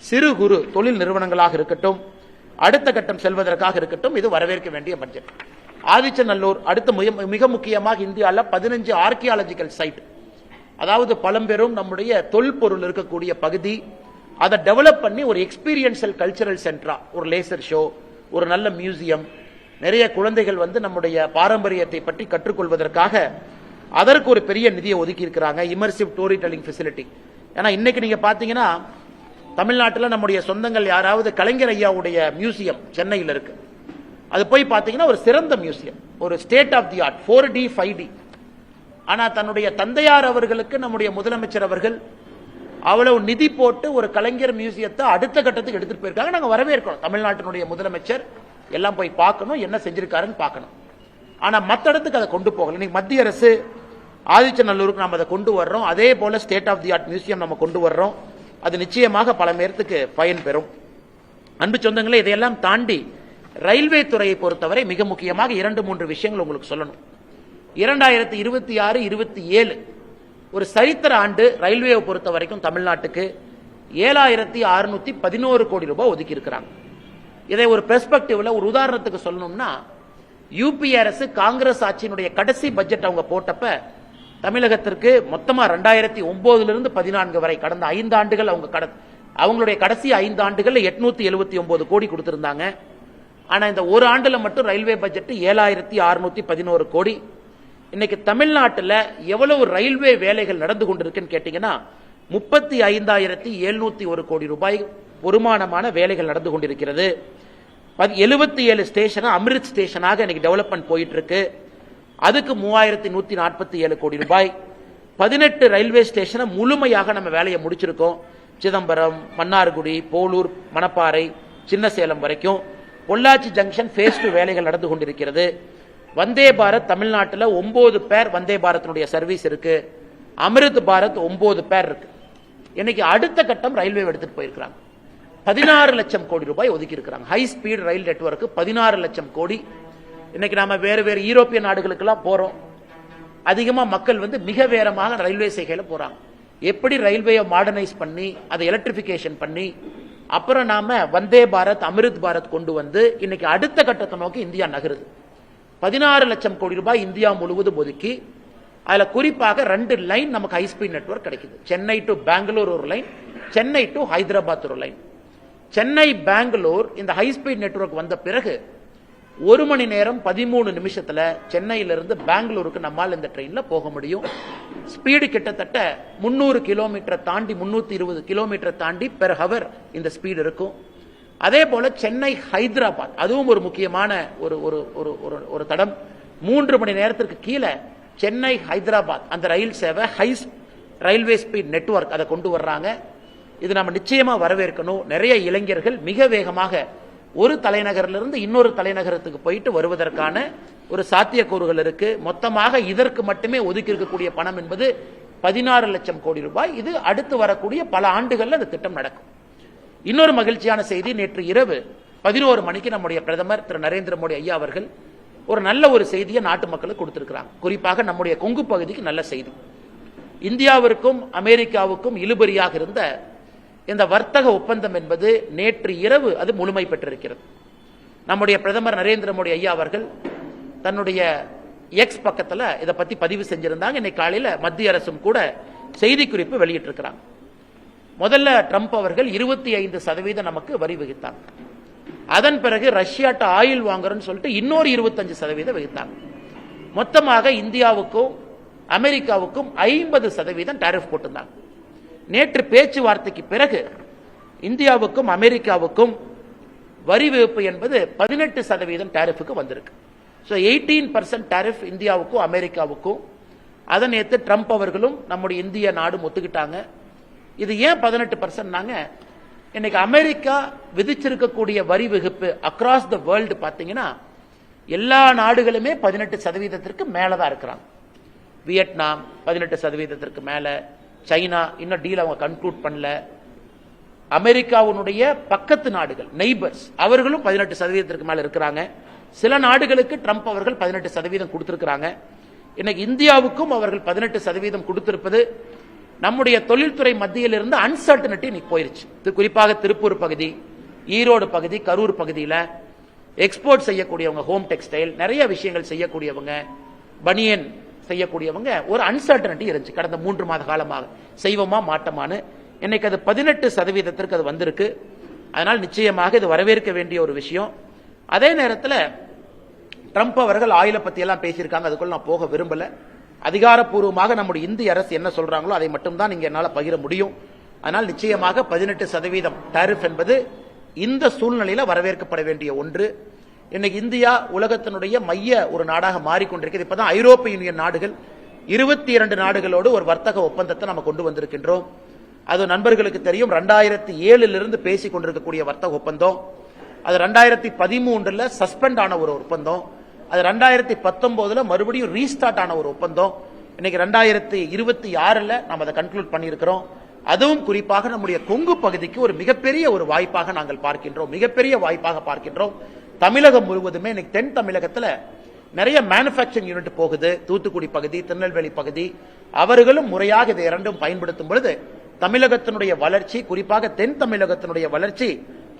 சிறு குறு தொழில் நிறுவனங்களாக இருக்கட்டும், அடுத்த கட்டம் செல்வதற்காக இருக்கட்டும், இது வரவேற்க வேண்டிய பட்ஜெட். ஆதிச்சநல்லூர் அடுத்த மிக முக்கியமாக இந்தியாவில் 15 ஆர்கியாலஜிக்கல் சைட், அதாவது பழம்பெரும் நம்முடைய தொல்பொருள் இருக்கக்கூடிய பகுதி, அதை டெவலப் பண்ணி ஒரு எக்ஸ்பீரியன்ஷியல் கல்ச்சரல் சென்டரா, ஒரு லேசர் ஷோ, ஒரு நல்ல மியூசியம், நிறைய குழந்தைகள் நம்முடைய பாரம்பரியத்தை பற்றி கற்றுக்கொள்வதற்காக அதற்கு ஒரு பெரிய நிதியை ஒதுக்கி இருக்கிறாங்க. Immersive story telling facility. ஏன்னா இன்னைக்கு நீங்க பாத்தீங்கன்னா தமிழ்நாட்டில் நம்முடைய சொந்தங்கள் யாராவது கலைஞர் ஐயாவுடைய மியூசியம் சென்னையில் இருக்கு, அது போய் பாத்தீங்கன்னா ஒரு சிறந்த மியூசியம், ஒரு state of the art, 4D 5D. ஆனா தன்னுடைய தந்தையார் அவர்களுக்கு நம்முடைய முதலமைச்சர் அவர்கள் அவ்வளவு நிதி போட்டு ஒரு கலைஞர் மியூசியத்தை அடுத்த கட்டத்துக்கு எடுத்துட்டு போயிருக்காங்க. நாங்க வரவேற்கிறோம். தமிழ்நாட்டினுடைய முதலமைச்சர் எல்லாம் போய் பார்க்கணும், என்ன செஞ்சிருக்காருன்னு பார்க்கணும். ஆனா மற்ற இடத்துக்கு அதை கொண்டு போகல. இன்னைக்கு மத்திய அரசு ஆதிச்சநல்லூருக்கு நம்ம அதை கொண்டு வர்றோம். அதே போல state of the art museum நம்ம கொண்டு வர்றோம். அது நிச்சயமாக பல பேருக்கு பயன் பெறும். அன்பு சொந்தங்களே, இதையெல்லாம் தாண்டி ரயில்வே துறையை பொறுத்தவரை மிக முக்கியமாக 2-3 விஷயங்கள் உங்களுக்கு சொல்லணும். 2026-27 ஒரு சரித்திர ஆண்டு ரயில்வேயை பொறுத்த வரைக்கும் தமிழ்நாட்டுக்கு 7611 கோடி ரூபாய் ஒதுக்கி இருக்கிறாங்க. இதை ஒரு பெர்ஸ்பெக்டிவ்ல, ஒரு உதாரணத்துக்கு சொல்லணும்னா, யூபி அரசு காங்கிரஸ் ஆட்சியினுடைய கடைசி பட்ஜெட் அவங்க போட்டப்ப தமிழகத்திற்கு மொத்தமா 2009 14 வரை கடந்த 5 ஆண்டுகள் அவங்களுடைய கடைசி 5 ஆண்டுகள் 879 கோடி கொடுத்திருந்தாங்க. ஆனா இந்த ஒரு ஆண்டுல மட்டும் ரயில்வே பட்ஜெட் 7611 கோடி. இன்னைக்கு தமிழ்நாட்டில் எவ்வளவு ரயில்வே வேலைகள் நடந்து கொண்டிருக்குன்னு கேட்டீங்கன்னா 35,701 கோடி ரூபாய் வருமானமான வேலைகள் நடந்து கொண்டிருக்கிறது. 77 ஸ்டேஷன் அமிர்த் ஸ்டேஷனாக இன்னைக்கு டெவலப்மெண்ட் போயிட்டு இருக்கு. அதுக்கு 3147 கோடி ரூபாய். 18 ரயில்வே ஸ்டேஷனை முழுமையாக நம்ம வேலையை முடிச்சிருக்கோம். சிதம்பரம், மன்னார்குடி, போலூர், மணப்பாறை, சின்னசேலம் வரைக்கும். பொள்ளாச்சி ஜங்ஷன் phase 2 வேலைகள் நடந்து கொண்டிருக்கிறது. வந்தே பாரத் தமிழ்நாட்டில் 9 பேர் வந்தே பாரத்தினுடைய சர்வீஸ் இருக்கு. அமிர்த் பாரத் 9 பேர் இருக்கு. இன்னைக்கு அடுத்த கட்டம் ரயில்வே எடுத்துட்டு போயிருக்காங்க. 16 லட்சம் கோடி ரூபாய் ஒதுக்கி இருக்கிறாங்க. ஹை ஸ்பீட் ரயில் நெட்வொர்க் 16 லட்சம் கோடி. இன்னைக்கு நாம வேறு வேறு யூரோப்பிய நாடுகளுக்கெல்லாம் போறோம். அதிகமா மக்கள் மிக வேகமாக ரயில்வே செய்கையில போறாங்க. எப்படி ரயில்வேயை மாடர்னைஸ் பண்ணி அதை எலக்ட்ரிபிகேஷன் பண்ணி அப்புறம் நாம வந்தே பாரத், அமிர்த் பாரத் கொண்டு இன்னைக்கு அடுத்த கட்டத்தை நோக்கி இந்தியா நகருது. 16 லட்சம் கோடி ரூபாய் இந்தியா முழுவதும் ஒதுக்கி, அதுல குறிப்பாக 2 லைன் நமக்கு ஹை ஸ்பீட் நெட்வொர்க் கிடைக்குது. சென்னை டு பெங்களூர் ஒரு லைன், சென்னை டு ஹைதராபாத் ஒரு லைன். சென்னை பெங்களூர் இந்த ஹை ஸ்பீட் நெட்வொர்க் வந்த பிறகு 1 மணி நேரம் 13 நிமிஷத்துல சென்னையிலிருந்து பெங்களூருக்கு நம்மால் இந்த ட்ரெயின்ல போக முடியும். ஸ்பீடு கிட்டத்தட்ட 300 கிலோமீட்டர் தாண்டி, 320 கிலோமீட்டர் தாண்டி பெர் ஹவர் இந்த ஸ்பீடு இருக்கும். அதே போல சென்னை ஹைதராபாத், அதுவும் ஒரு முக்கியமான ஒரு தடம். 3 மணி நேரத்திற்கு கீழே சென்னை ஹைதராபாத் அந்த ரயில் சேவை, ஹை ரயில்வே ஸ்பீட் நெட்வொர்க் அதை கொண்டு வர்றாங்க. இது நம்ம நிச்சயமா வரவேற்கணும். நிறைய இளைஞர்கள் மிக வேகமாக ஒரு தலைநகரிலிருந்து இன்னொரு தலைநகரத்துக்கு போயிட்டு வருவதற்கான ஒரு சாத்தியக்கூறுகள் இருக்கு. மொத்தமாக இதற்கு மட்டுமே ஒதுக்கி இருக்கக்கூடிய பணம் என்பது 16 லட்சம் கோடி ரூபாய். இது அடுத்து வரக்கூடிய பல ஆண்டுகள்ல இந்த திட்டம் நடக்கும். இன்னொரு மகிழ்ச்சியான செய்தி, நேற்று இரவு 11 மணிக்கு நம்முடைய பிரதமர் திரு நரேந்திர மோடி ஐயா அவர்கள் ஒரு நல்ல ஒரு செய்தியை நாட்டு மக்களுக்கு கொடுத்திருக்கிறாங்க. குறிப்பாக நம்முடைய கொங்கு பகுதிக்கு நல்ல செய்தி. இந்தியாவிற்கும் அமெரிக்காவுக்கும் இழுபறியாக இருந்த இந்த வர்த்தக ஒப்பந்தம் என்பது நேற்று இரவு அது முழுமை பெற்றிருக்கிறது. நம்முடைய பிரதமர் நரேந்திர மோடி ஐயா அவர்கள் தன்னுடைய எக்ஸ் பக்கத்தில் இதை பத்தி பதிவு செஞ்சிருந்தாங்க. இன்னைக்கு காலையில் மத்திய அரசும் கூட செய்தி குறிப்பு வெளியிட்டிருக்கிறாங்க. முதல்ல ட்ரம்ப் அவர்கள் 25% நமக்கு வரி விதித்தாங்க. அதன் பிறகு ரஷ்யாட்ட ஆயில் வாங்குறோம்னு சொல்லிட்டு இன்னொரு 25% விதித்தாங்க. மொத்தமாக இந்தியாவுக்கும் அமெரிக்காவுக்கும் 50% டாரிஃப் போட்டிருந்தாங்க. நேற்று பேச்சுவார்த்தைக்கு பிறகு இந்தியாவுக்கும் அமெரிக்காவுக்கும் வரி விதிப்பு என்பது 18% டாரிஃபுக்கு வந்திருக்கு. ஸோ 18% டாரிஃப் இந்தியாவுக்கும் அமெரிக்காவுக்கும். அதை நேற்று ட்ரம்ப் அவர்களும் நம்முடைய இந்திய நாடும் ஒத்துக்கிட்டாங்க. இது ஏன் 18%? இன்னைக்கு அமெரிக்கா விதிச்சிருக்கக்கூடிய வரி விதிப்பு அக்ராஸ் த வேர்ல்டு பார்த்தீங்கன்னா எல்லா நாடுகளுமே 18% மேலதான் இருக்கிறாங்க. வியட்நாம் 18% மேல, சைனா இன்னும் டீல் அவங்க கன்க்ளூட் பண்ணல. அமெரிக்காவுடைய பக்கத்து நாடுகள் நெய்பர்ஸ் அவர்களும் 18% மேல இருக்கிறாங்க. சில நாடுகளுக்கு ட்ரம்ப் அவர்கள் 18% கொடுத்திருக்கிறாங்க. இன்னைக்கு இந்தியாவுக்கும் அவர்கள் 18% கொடுத்திருப்பது நம்முடைய தொழில்துறை மத்தியில் இருந்து அன்சர்டனிட்டி இன்னைக்கு போயிருச்சு. குறிப்பாக திருப்பூர் பகுதி, ஈரோடு பகுதி, கரூர் பகுதியில் எக்ஸ்போர்ட் செய்யக்கூடியவங்க, ஹோம் டெக்ஸ்டைல் நிறைய விஷயங்கள் செய்யக்கூடியவங்க, பனியன் செய்யக்கூடியவங்க ஒரு அன்சர்டனிட்டி இருந்துச்சு கடந்த 3 மாத காலமாக. செய்வோமா மாட்டோமான்னு. இன்னைக்கு அது 18% அது வந்திருக்கு. அதனால் நிச்சயமாக இது வரவேற்க வேண்டிய ஒரு விஷயம். அதே நேரத்தில் ட்ரம்ப் அவர்கள் ஆயிலை பத்தி எல்லாம் பேசியிருக்காங்க. அதுக்குள்ள நான் போக விரும்பல. அதிகாரப்பூர்வமாக நம்முடைய இந்திய அரசு என்ன சொல்றாங்களோ அதை மட்டும் தான் நீங்க என்னால் பகிர முடியும். அதனால் நிச்சயமாக 18% டாரிஃப் என்பது இந்த சூழ்நிலையில் வரவேற்கப்பட வேண்டிய ஒன்று. இன்னைக்கு இந்தியா உலகத்தினுடைய மைய ஒரு நாடாக மாறிக்கொண்டிருக்கிறது. இப்பதான் ஐரோப்பிய யூனியன் நாடுகள் 22 நாடுகளோடு ஒரு வர்த்தக ஒப்பந்தத்தை நம்ம கொண்டு வந்திருக்கின்றோம். அது நண்பர்களுக்கு தெரியும், 2007 பேசிக் கொண்டிருக்கக்கூடிய வர்த்தக ஒப்பந்தம். அது 2013 சஸ்பெண்ட் ஆன ஒரு ஒப்பந்தம். அது 2019 மறுபடியும் ரீஸ்டார்ட் ஆன ஒரு ஒப்பந்தம். இன்னைக்கு 2026 நாம் அதை கன்க்ளூட் பண்ணியிருக்கிறோம். அதுவும் குறிப்பாக நம்முடைய கொங்கு பகுதிக்கு ஒரு மிகப்பெரிய ஒரு வாய்ப்பாக நாங்கள் பார்க்கின்றோம். மிகப்பெரிய வாய்ப்பாக பார்க்கின்றோம். தமிழகம் முழுவதுமே இன்னைக்கு தென் தமிழகத்தில் நிறைய மேனுபேக்சரிங் யூனிட் போகுது. தூத்துக்குடி பகுதி, திருநெல்வேலி பகுதி அவர்களும் முறையாக இதை இரண்டும் பயன்படுத்தும் பொழுது தமிழகத்தினுடைய வளர்ச்சி, குறிப்பாக தென் தமிழகத்தினுடைய வளர்ச்சி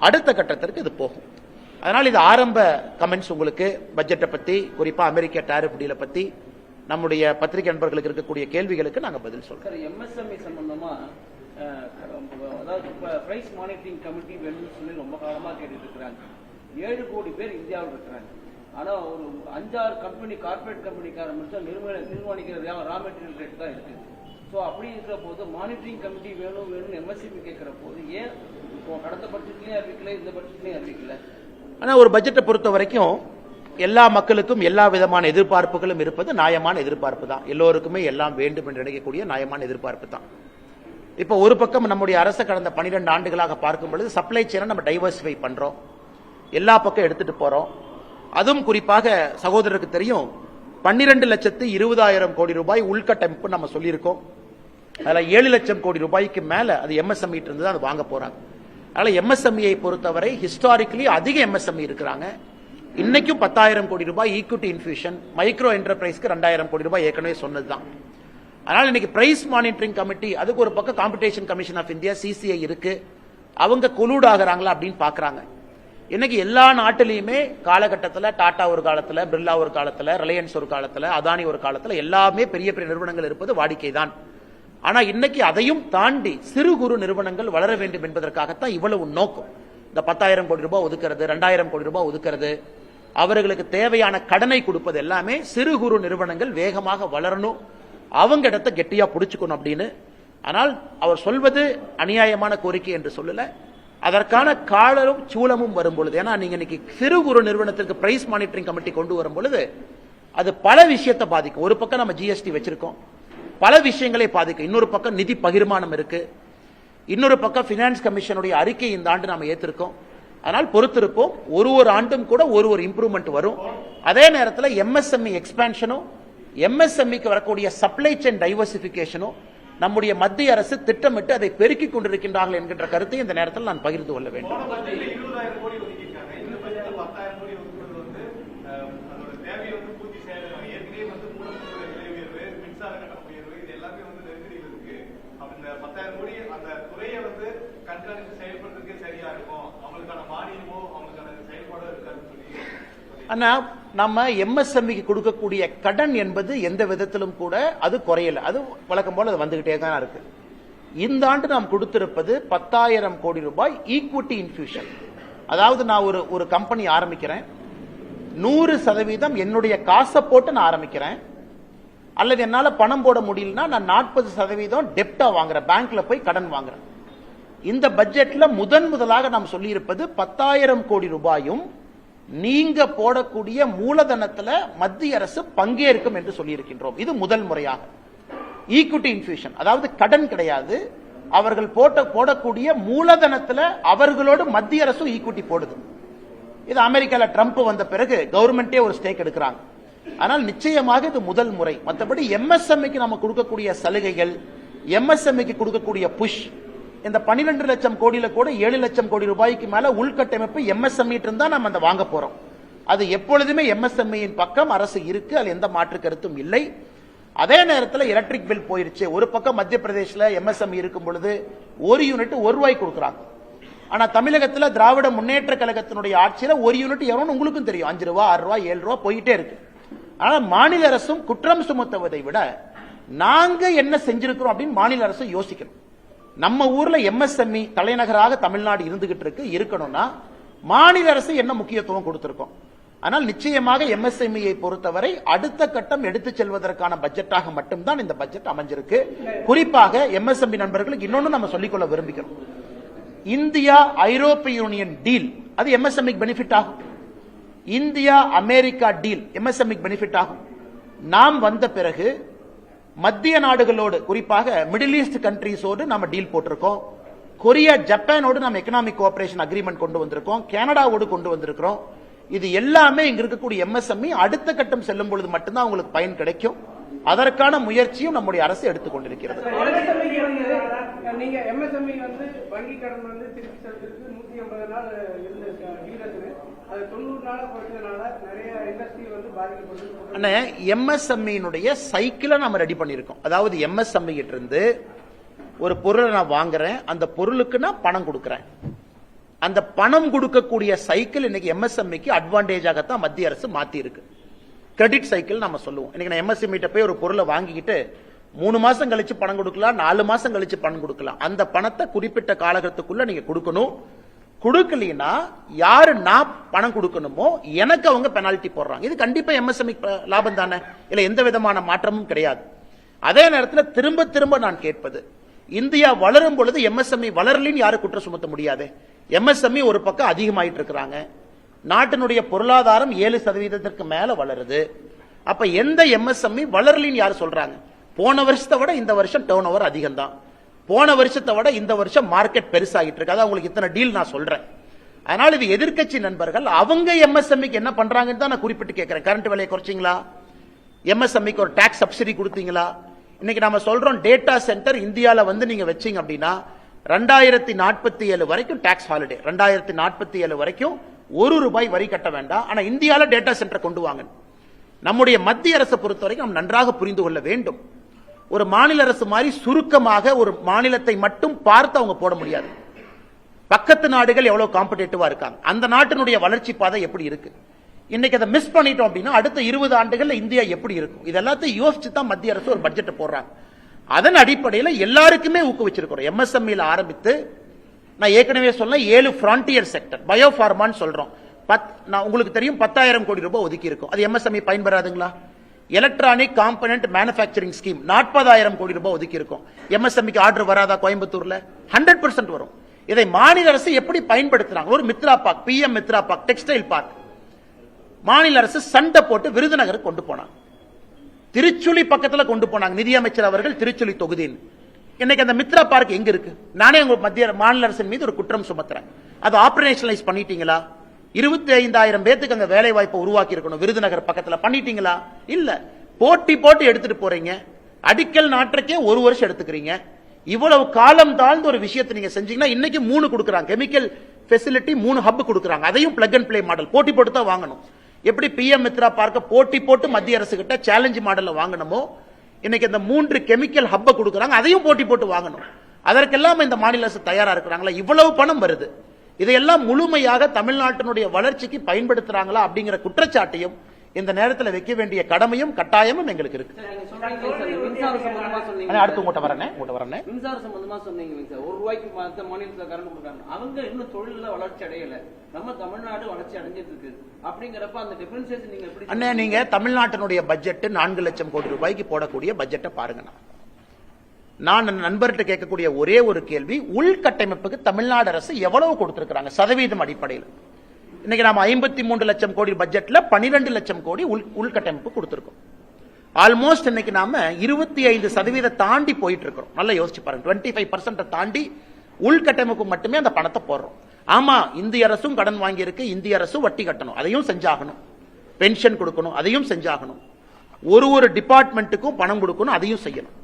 அடுத்த கட்டத்திற்கு இது போகும். அதனால் இது ஆரம்ப கமெண்ட்ஸ் உங்களுக்கு பட்ஜெட்டை பத்தி, குறிப்பா அமெரிக்க டாரிஃப் டீலை பத்தி நம்முடைய பத்திரிகை நண்பர்களுக்கு இருக்கக்கூடிய கேள்விகளுக்கு நாங்க பதில் சொல்றோம். எம்எஸ்எம்இ சம்பந்தமா அதாவது பிரைஸ் மானிட்டரிங் கமிட்டி வேணும்னு சொல்லி ரொம்ப காலமா கேட்டுட்டு இருக்கிறாங்க. 7 கோடி பேர் இந்தியாவில் இருக்கிறாங்க. ஆனா ஒரு 5-6 கம்பெனி, கார்பரேட் கம்பெனிக்காரன் மட்டும் நிர்மாணிக்கிற ரா மெட்டீரியல் ரேட் தான் இருக்கு. ஸோ அப்படி இருக்கிற போது மானிட்டரிங் கமிட்டி வேணும்னு எம்எஸ்எம்இ கேட்கிற போது ஏன் இப்போ கடந்த பட்ஜெட்லயும் அறிவிக்கல, இந்த பட்ஜெட்லயும் அறிவிக்கல? ஆனா ஒரு பட்ஜெட்டை பொறுத்த வரைக்கும் எல்லா மக்களுக்கும் எல்லா விதமான எதிர்பார்ப்புகளும் இருப்பது நியாயமான எதிர்பார்ப்பு தான். எல்லோருக்குமே எல்லாம் வேண்டும் என்று நினைக்கக்கூடிய நியாயமான எதிர்பார்ப்பு தான். இப்போ ஒரு பக்கம் நம்முடைய அரசு கடந்த 12 ஆண்டுகளாக பார்க்கும் பொழுது சப்ளை செயினை நம்ம டைவர்சிஃபை பண்றோம், எல்லா பக்கம் எடுத்துட்டு போறோம். அதுவும் குறிப்பாக சகோதரருக்கு தெரியும், 12,20,000 கோடி ரூபாய் உள்கட்டமைப்பு நம்ம சொல்லியிருக்கோம். அதுல 7 லட்சம் கோடி ரூபாய்க்கு மேல அது எம்எஸ்எம்இ இருந்து அது வாங்க போறாங்க. அதனால எம்எஸ்எம்இயை பொறுத்தவரை ஹிஸ்டாரிக்கலி அதிக எம்எஸ்எம்இ இருக்கிறாங்க. இன்னைக்கும் 10,000 கோடி ரூபாய் ஈக்விட்டி இன்ஃபியூஷன், மைக்ரோ என்டர்பிரைஸ்க்கு 2,000 கோடி ரூபாய் ஏற்கனவே சொன்னதுதான். அதனால இன்னைக்கு பிரைஸ் மானிட்டரிங் கமிட்டி, அதுக்கு ஒரு பக்கம் competition commission of India CCI இருக்கு, அவங்க கொலூட் ஆகிறாங்களா அப்படின்னு பாக்குறாங்க. இன்னைக்கு எல்லா நாட்டிலையுமே காலகட்டத்தில் டாடா ஒரு காலத்தில், பிர்லா ஒரு காலத்தில், ரிலையன்ஸ் ஒரு காலத்தில், அதானி ஒரு காலத்தில் எல்லாமே பெரிய பெரிய நிறுவனங்கள் இருப்பது வாடிக்கை தான். ஆனா இன்னைக்கு அதையும் தாண்டி சிறு குறு நிறுவனங்கள் வளர வேண்டும் என்பதற்காகத்தான் இவ்வளவு நோக்கம். இந்த 10,000 கோடி ரூபாய் ஒதுக்கிறது, 2,000 கோடி ரூபாய் ஒதுக்கிறது, அவர்களுக்கு தேவையான கடனை கொடுப்பது எல்லாமே சிறு குறு நிறுவனங்கள் வேகமாக வளரணும், அவங்க இடத்தை கெட்டியா புடிச்சுக்கணும் அப்படின்னு. ஆனால் அவர் சொல்வது அநியாயமான கோரிக்கை என்று சொல்லல, அதற்கான காலரும் சூழமும் வரும் பொழுது, ஏன்னா நீங்க இன்னைக்கு சிறு குறு நிறுவனத்திற்கு பிரைஸ் மானிட்டரிங் கமிட்டி கொண்டு வரும் பொழுது அது பல விஷயத்தை பாதிக்கும். ஒரு பக்கம் நம்ம ஜிஎஸ்டி வச்சிருக்கோம், பல விஷயங்களை பாதிக்கும். இன்னொரு பக்கம் நிதி பகிர்மானம் இருக்கு, இன்னொரு பக்கம் பினான்ஸ் கமிஷனுடைய அறிக்கை இந்த ஆண்டு நாம ஏற்றிருக்கோம். அதனால் பொறுத்திருப்போம். ஒரு ஆண்டும் கூட ஒரு இம்ப்ரூவ்மெண்ட் வரும். அதே நேரத்தில் எம்எஸ்எம்இ எக்ஸ்பான்ஷனும், எம்எஸ்எம்இக்கு வரக்கூடிய சப்ளை செயின் டைவர்சிபிகேஷனும் நம்முடைய மத்திய அரசு திட்டமிட்டு அதை பெருக்கிக் கொண்டிருக்கின்றார்கள் என்கின்ற கருத்தை இந்த நேரத்தில் நான் பகிர்ந்து கொள்ள வேண்டும். ஆனா நம்ம எம்எஸ்எம்இக்கு கொடுக்கக்கூடிய கடன் என்பது எந்த விதத்திலும் கூட அது குறையல, அது வழக்கம் போல அது வந்துகிட்டே தான் இருக்கு. இந்த ஆண்டு நாம் கொடுத்திருப்பது 10,000 கோடி ரூபாய் ஈக்விட்டி இன்ஃபியூஷன். அதாவது நான் ஒரு கம்பெனி ஆரம்பிக்கிறேன், 100% என்னுடைய காசை போட்டு நான் ஆரம்பிக்கிறேன், அல்லது என்னால பணம் போட முடியலன்னா நான் 40% டெப்டா வாங்குறேன், பேங்க்ல போய் கடன் வாங்குறேன். இந்த பட்ஜெட்ல முதலாக நாம் சொல்லி இருப்பது 10,000 கோடி ரூபாயும் நீங்க போடக்கூடிய மூலதனத்துல மத்திய அரசு பங்கேற்கும் என்று சொல்லி இருக்கின்றோம். இது முதல் முறையாக ஈக்விட்டி இன்ஃபியூஷன், அதாவது கடன் கிடையாது, அவர்கள் போடக்கூடிய மூலதனத்துல அவர்களோடு மத்திய அரசு ஈக்விட்டி போடுது. இது அமெரிக்கால ட்ரம்ப் வந்த பிறகு கவர்மெண்டே ஒரு ஸ்டேக் எடுக்கிறாங்க. ஆனால் நிச்சயமாக இது முதல் முறை. மற்றபடி எம்எஸ்எம்இக்கு நம்ம கொடுக்கக்கூடிய சலுகைகள், எம்எஸ்எம்இக்கு கொடுக்கக்கூடிய புஷ், இந்த 12 லட்சம் கோடியில கூட 7 லட்சம் கோடி ரூபாய்க்கு மேல உள்கட்டமைப்பு எம்எஸ்எம்இ இருந்தா நம்ம அந்த வாங்க போறோம். அது எப்பொழுதுமே எம்எஸ்எம்இயின் பக்கம் அரசு இருக்கு, அது எந்த மாற்று கருத்தும் இல்லை. அதே நேரத்தில் எலக்ட்ரிக் பில் போயிருச்சு. ஒரு பக்கம் மத்திய பிரதேசல எம்எஸ்எம்இ இருக்கும் பொழுது ஒரு யூனிட் ₹1 கொடுக்குறாங்க. ஆனா தமிழகத்துல திராவிட முன்னேற்ற கழகத்தினுடைய ஆட்சியில ஒரு யூனிட் எவ்வளவு உங்களுக்கும் தெரியும், ₹5, ₹6, ₹7 போயிட்டே இருக்கு. ஆனா மாநில அரசும் குற்றம் சுமத்துவதை விட நாங்க என்ன செஞ்சிருக்கிறோம் அப்படின்னு மாநில அரசு யோசிக்கணும். நம்ம ஊர்ல எம்எஸ்எம்இ தலைநகராக தமிழ்நாடு இருந்துகிட்டு இருக்கணும்னா மாநில அரசு என்ன முக்கியத்துவம் கொடுத்திருக்கோம். ஆனால் நிச்சயமாக எம்எஸ்எம்இயை பொறுத்தவரை அடுத்த கட்டம் எடுத்து செல்வதற்கான பட்ஜெட்டாக மட்டும்தான் இந்த பட்ஜெட் அமைஞ்சிருக்கு. குறிப்பாக எம்எஸ்எம்இ நண்பர்களுக்கு இன்னொன்னு நம்ம சொல்லிக்கொள்ள விரும்புகிறோம். இந்தியா ஐரோப்பிய யூனியன் டீல் அது எம்எஸ்எம்இ பெனிஃபிட் ஆகும். India America deal MSME benefit ஆகும். நாம் வந்த பிறகு மத்திய நாடுகளோடு, குறிப்பாக மிடில் ஈஸ்ட் கண்ட்ரீஸோடு நம்ம டீல் போட்டிருக்கோம். கொரியா, ஜப்பானோடு நம்ம எக்கனாமிக் கோஆபரேஷன் அக்ரிமெண்ட் கொண்டு வந்திருக்கோம். கனடாவோடு கொண்டு வந்திருக்கிறோம். இது எல்லாமே இங்க இருக்கக்கூடிய எம்எஸ்எம்இ அடுத்த கட்டம் செல்லும் பொழுது மட்டும்தான் உங்களுக்கு பயன் கிடைக்கும். அதற்கான முயற்சியும் நம்முடைய அரசு எடுத்துக் கொண்டிருக்கிறது. நீங்க எம்எஸ்எம்இ வந்து வங்கி கடன் வந்து திருப்பி செலுத்துறதுக்கு 180 நாள் இருந்திருக்கு, அது 90 நாளா போயிட்டதுனால நிறைய இண்டஸ்ட்ரி வந்து பாதிக்கப்பட்டு எம்எஸ்எம்இனுடைய சைக்கிளை நம்ம ரெடி பண்ணிருக்கோம். அதாவது எம்எஸ்எம்இ கிட்ட இருந்து ஒரு பொருளை நான் வாங்குறேன், அந்த பொருளுக்கு நான் பணம் கொடுக்கறேன். அந்த பணம் கொடுக்கக்கூடிய சைக்கிள் இன்னைக்கு எம்எஸ்எம்இக்கு அட்வான்டேஜாகத்தான் மத்திய அரசு மாத்தி இருக்கு. கிரெடிட் சைக்கிள் நம்ம சொல்லுவோம். இன்னைக்கு நான் எம்எஸ்எம்இ போய் ஒரு பொருளை வாங்கிக்கிட்டு 3 மாசம் கழிச்சு பணம் கொடுக்கலாம், 4 மாசம் கழிச்சு பணம் கொடுக்கலாம். அந்த பணத்தை குறிப்பிட்ட காலகட்டத்துக்குள்ள நீங்க கொடுக்கணும். கொடுக்கலனா யாரு நான் பணம் கொடுக்கணுமோ எனக்கு அவங்க பெனால்டி போடுறாங்க. இது கண்டிப்பா எம்எஸ்எம்இ லாபம் தானே, இல்ல எந்த விதமான மாற்றமும் கிடையாது. அதே நேரத்தில் திரும்ப திரும்ப நான் கேட்பது, இந்தியா வளரும் பொழுது எம்எஸ்எம்இ வளரலின்னு யாரும் குற்றம் சுமத்த முடியாது. எம்எஸ்எம்இ ஒரு பக்கம் அதிகமாயிட்டு இருக்கிறாங்க. நாட்டினுடைய பொருளாதாரம் 7% மேல வளருது. அப்ப எந்த எம்எஸ்எம்இ வளரலின்னு யாரு சொல்றாங்க? போன வருஷத்தை விட இந்த வருஷம் டர்ன் ஓவர் அதிகம் தான். போன வருஷத்தை விட இந்த வருஷம் மார்க்கெட் பெருசாகிட்டு இருக்கு. அதான் உங்களுக்கு இத்தனை டீல் நான் சொல்றேன். அதனால இது எதிர்க்கட்சி நண்பர்கள் அவங்க எம்எஸ்எம்இக்கு என்ன பண்றாங்கன்னு தான் நான் குறிப்பிட்டு கேட்கிறேன். கரண்ட் விலையை குறைச்சிங்களா? எம்எஸ்எம்இக்கு ஒரு டாக்ஸ் சப்சிடி கொடுத்தீங்களா? இன்னைக்கு நாம சொல்றோம் டேட்டா சென்டர் இந்தியால வந்து நீங்க வச்சீங்க அப்படின்னா 2047 வரைக்கும் டாக்ஸ் ஹாலிடே. 2047 வரைக்கும் ₹1 வரி கட்ட வேண்டாம். ஆனா இந்தியால டேட்டா சென்டர் கொண்டு வாங்க. நம்முடைய மத்திய அரசை பொறுத்த வரைக்கும் நாம் நன்றாக புரிந்து கொள்ள வேண்டும். ஒரு மாநில அரசு மாதிரி சுருக்கமாக ஒரு மாநிலத்தை மட்டும் பார்த்து அவங்க போட முடியாது. பக்கத்து நாடுகள் எவ்வளவு காம்படிட்டிவா இருக்காங்க, அந்த நாட்டினுடைய வளர்ச்சி பாதை எப்படி இருக்கு, இன்னைக்கு அதை மிஸ் பண்ணிட்டோம் அப்படின்னா அடுத்த 20 ஆண்டுகள்ல இந்தியா எப்படி இருக்கும், இது எல்லாத்தையும் யோசிச்சு தான் மத்திய அரசு ஒரு பட்ஜெட் போடுறாங்க. அதன் அடிப்படையில் எல்லாருக்குமே ஊக்குவிச்சிருக்கிறோம். எம்எஸ்எம்இல ஆரம்பித்து நான் ஏற்கனவே சொன்ன 7 ஃப்ரான்டியர் செக்டர் பயோஃபார்மான்னு சொல்றோம். நான் உங்களுக்கு தெரியும் 10,000 கோடி ரூபாய் ஒதுக்கி இருக்கும். அது எம்எஸ்எம்இ பயன்பெறாதுங்களா? எலக்ட்ரானிக் காம்பனன்ட் மேனுஃபேக்சரிங் ஸ்கீம் 40,000 கோடி ரூபாய் ஒதுக்கி இருக்கும். எம்எஸ்எம்இக்கு ஆர்டர் வராதா? கோயம்புத்தூர்ல 100% வரும். இதை மாநில அரசு எப்படி பயன்படுத்துறாங்க? ஒரு Mitra park, PM Mitra park, textile park மாநில அரசு சண்டை போட்டு விருதுநகருக்கு கொண்டு போனாங்க. திருச்சுழி பக்கத்துல கொண்டு போனாங்க நிதியமைச்சர் அவர்கள், திருச்சுழி தொகுதியில். இன்னைக்கு அந்த மித்ரா பார்க் எங்க இருக்கு? நானே உங்க மாநில அரசின் மீது ஒரு குற்றம் சுமத்துறேன். அது ஆபரேஷனலைஸ் பண்ணிட்டீங்களா? 25,000 பேத்துக்கு அங்க வேலை வாய்ப்பை உருவாக்கி இருக்கணும். விருதுநகர் பக்கத்துல பண்ணிட்டீங்களா? இல்ல. போட்டி போட்டு எடுத்துட்டு போறீங்க. அடிக்கல் நாட்டுக்கே 1 வருஷம் எடுத்துக்கிறீங்க. இவ்வளவு காலம் தாழ்ந்த ஒரு விஷயத்தை நீங்க செஞ்சீங்கன்னா இன்னைக்கு 3 கொடுக்குறாங்க. கெமிக்கல் ஃபெசிலிட்டி 3 ஹப் கொடுக்குறாங்க. அதையும் பிளக் அண்ட் பிளே மாடல் போட்டி போட்டு தான் வாங்கணும். எப்படி பிஎம் மித்ரா பார்க்க போட்டி போட்டு மத்திய அரசு கிட்ட சேலஞ்ச் மாடல்ல வாங்கணுமோ, இன்னைக்கு இந்த 3 கெமிக்கல் ஹப்பை கொடுக்குறாங்க. அதையும் போட்டி போட்டு வாங்கணும். அதற்கெல்லாம் இந்த மாநில அரசு தயாரா இருக்கிறாங்களா? இவ்வளவு பணம் வருது, இதையெல்லாம் முழுமையாக தமிழ்நாட்டினுடைய வளர்ச்சிக்கு பயன்படுத்துறாங்களா அப்படிங்கிற குற்றச்சாட்டையும் இந்த நேரத்தில் வைக்க வேண்டிய கடமையும் கட்டாயமும் எங்களுக்கு இருக்கு. அடுத்து உங்கள்கிட்ட வரேன். மின்சார சம்பந்தமா சொன்னீங்க சார், ₹1 மத்த மாநிலத்தில் கரண்ட் கொடுக்குறாங்க. அவங்க இன்னும் தொழில வளர்ச்சி அடையல, நம்ம தமிழ்நாடு வளர்ச்சி அடைஞ்சிட்டு இருக்கு. அப்படிங்கிறப்ப அந்த டிஃபரன்சியேஷன் நீங்க எப்படி? அண்ணே, நீங்க தமிழ்நாட்டினுடைய பட்ஜெட் 4 லட்சம் கோடி ரூபாய்க்கு போடக்கூடிய பட்ஜெட்டை பாருங்க. நான் நண்பர்கிட்ட கேட்கக்கூடிய ஒரே ஒரு கேள்வி, உள்கட்டமைப்புக்கு தமிழ்நாடு அரசு எவ்வளவு கொடுத்திருக்கிறாங்க சதவீதம் அடிப்படையில்? இன்னைக்கு நாம 53 லட்சம் கோடி பட்ஜெட்ல 12 லட்சம் கோடி உள்கட்டமைப்பு கொடுத்திருக்கோம். ஆல்மோஸ்ட் இன்னைக்கு நாம 25% தாண்டி போயிட்டு இருக்கிறோம். நல்லா யோசிச்சு பாருங்க, 25% தாண்டி உள்கட்டமைப்பு மட்டுமே அந்த பணத்தை போடுறோம். ஆமா, இந்திய அரசும் கடன் வாங்கி இருக்கு, இந்திய அரசு வட்டி கட்டணும், அதையும் செஞ்சாகணும். பென்ஷன் கொடுக்கணும், அதையும் செஞ்சாகணும். ஒரு டிபார்ட்மெண்ட்டுக்கும் பணம் கொடுக்கணும், அதையும் செய்யணும்.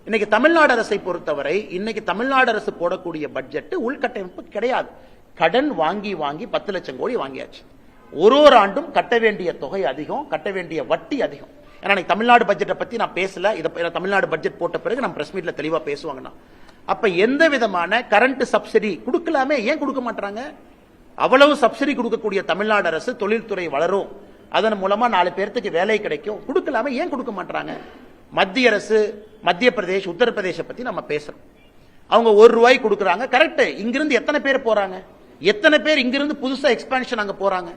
இன்னைக்கு தமிழ்நாடு அரசை பொறுத்தவரை இன்னைக்கு தமிழ்நாடு அரசு போடக்கூடிய பட்ஜெட் உள்கட்டமைப்பு கிடையாது. கடன் வாங்கி 10 லட்சம் கோடி வாங்கியாச்சு. ஒரு ஆண்டும் கட்ட வேண்டிய தொகை அதிகம், கட்ட வேண்டிய வட்டி அதிகம். ஏன்னா தமிழ்நாடு பட்ஜெட்டை பத்தி நான் பேசல, இதை தமிழ்நாடு பட்ஜெட் போட்ட பிறகு நம்ம பிரஸ் மீட்ல தெளிவா பேசுவாங்கன்னா. அப்ப எந்த விதமான கரண்ட் சப்சிடி கொடுக்கலாமே, ஏன் கொடுக்க மாட்டாங்க? அவ்வளவு சப்சிடி கொடுக்கக்கூடிய தமிழ்நாடு அரசு தொழில்துறை வளரும், அதன் மூலமா 4 பேருக்கு வேலை கிடைக்கும், கொடுக்கலாமே, ஏன் கொடுக்க மாட்டாங்க? மத்திய அரசு, மத்திய பிரதேஷ், உத்தரப்பிரதேச பத்தி நம்ம பேசுறோம். அவங்க ₹1 கொடுக்கறாங்க, கரெக்ட். இங்கிருந்து எத்தனை பேர் போறாங்க? எத்தனை பேர் இங்கிருந்து புதுசா எக்ஸ்பான்ஷன் அங்க போறாங்க?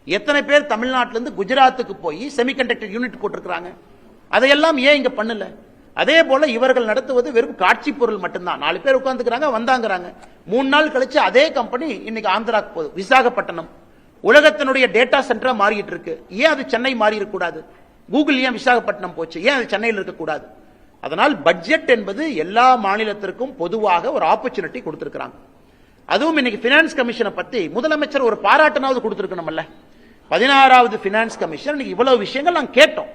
எத்தனை பேர் தமிழ்நாட்டில இருந்து குஜராத்துக்கு போய் செமிகண்டக்டர் யூனிட் போட்டிருக்காங்க? அதையெல்லாம் ஏன் இங்க பண்ணல? அதே போல இவர்கள் நடத்துவது வெறும் காட்சி பொருள் மட்டும்தான். 4 பேர் உட்கார்ந்துக்கிறாங்க, வந்தாங்கிறாங்க. 3 நாள் கழிச்சு அதே கம்பெனி இன்னைக்கு ஆந்திராக்கு போகுது. விசாகப்பட்டினம் உலகத்தினுடைய டேட்டா சென்டரா மாறிட்டு இருக்கு. ஏன் அது சென்னை மாறி இருக்கக்கூடாது? கூகுள் ஏன் விசாகப்பட்டினம் போச்சு, ஏன் அது சென்னையில் இருக்கக்கூடாது? அதனால் பட்ஜெட் என்பது எல்லா மாநிலத்திற்கும் பொதுவாக ஒரு ஆப்பர்ச்சுனிட்டி கொடுத்திருக்கிறாங்க. அதுவும் இன்னைக்கு பினான்ஸ் கமிஷனை பத்தி முதலமைச்சர் ஒரு பாராட்டுனாவது கொடுத்திருக்கணும்ல. 16வது பினான்ஸ் கமிஷன் இன்னைக்கு இவ்வளவு விஷயங்கள் நாங்க கேட்டோம்.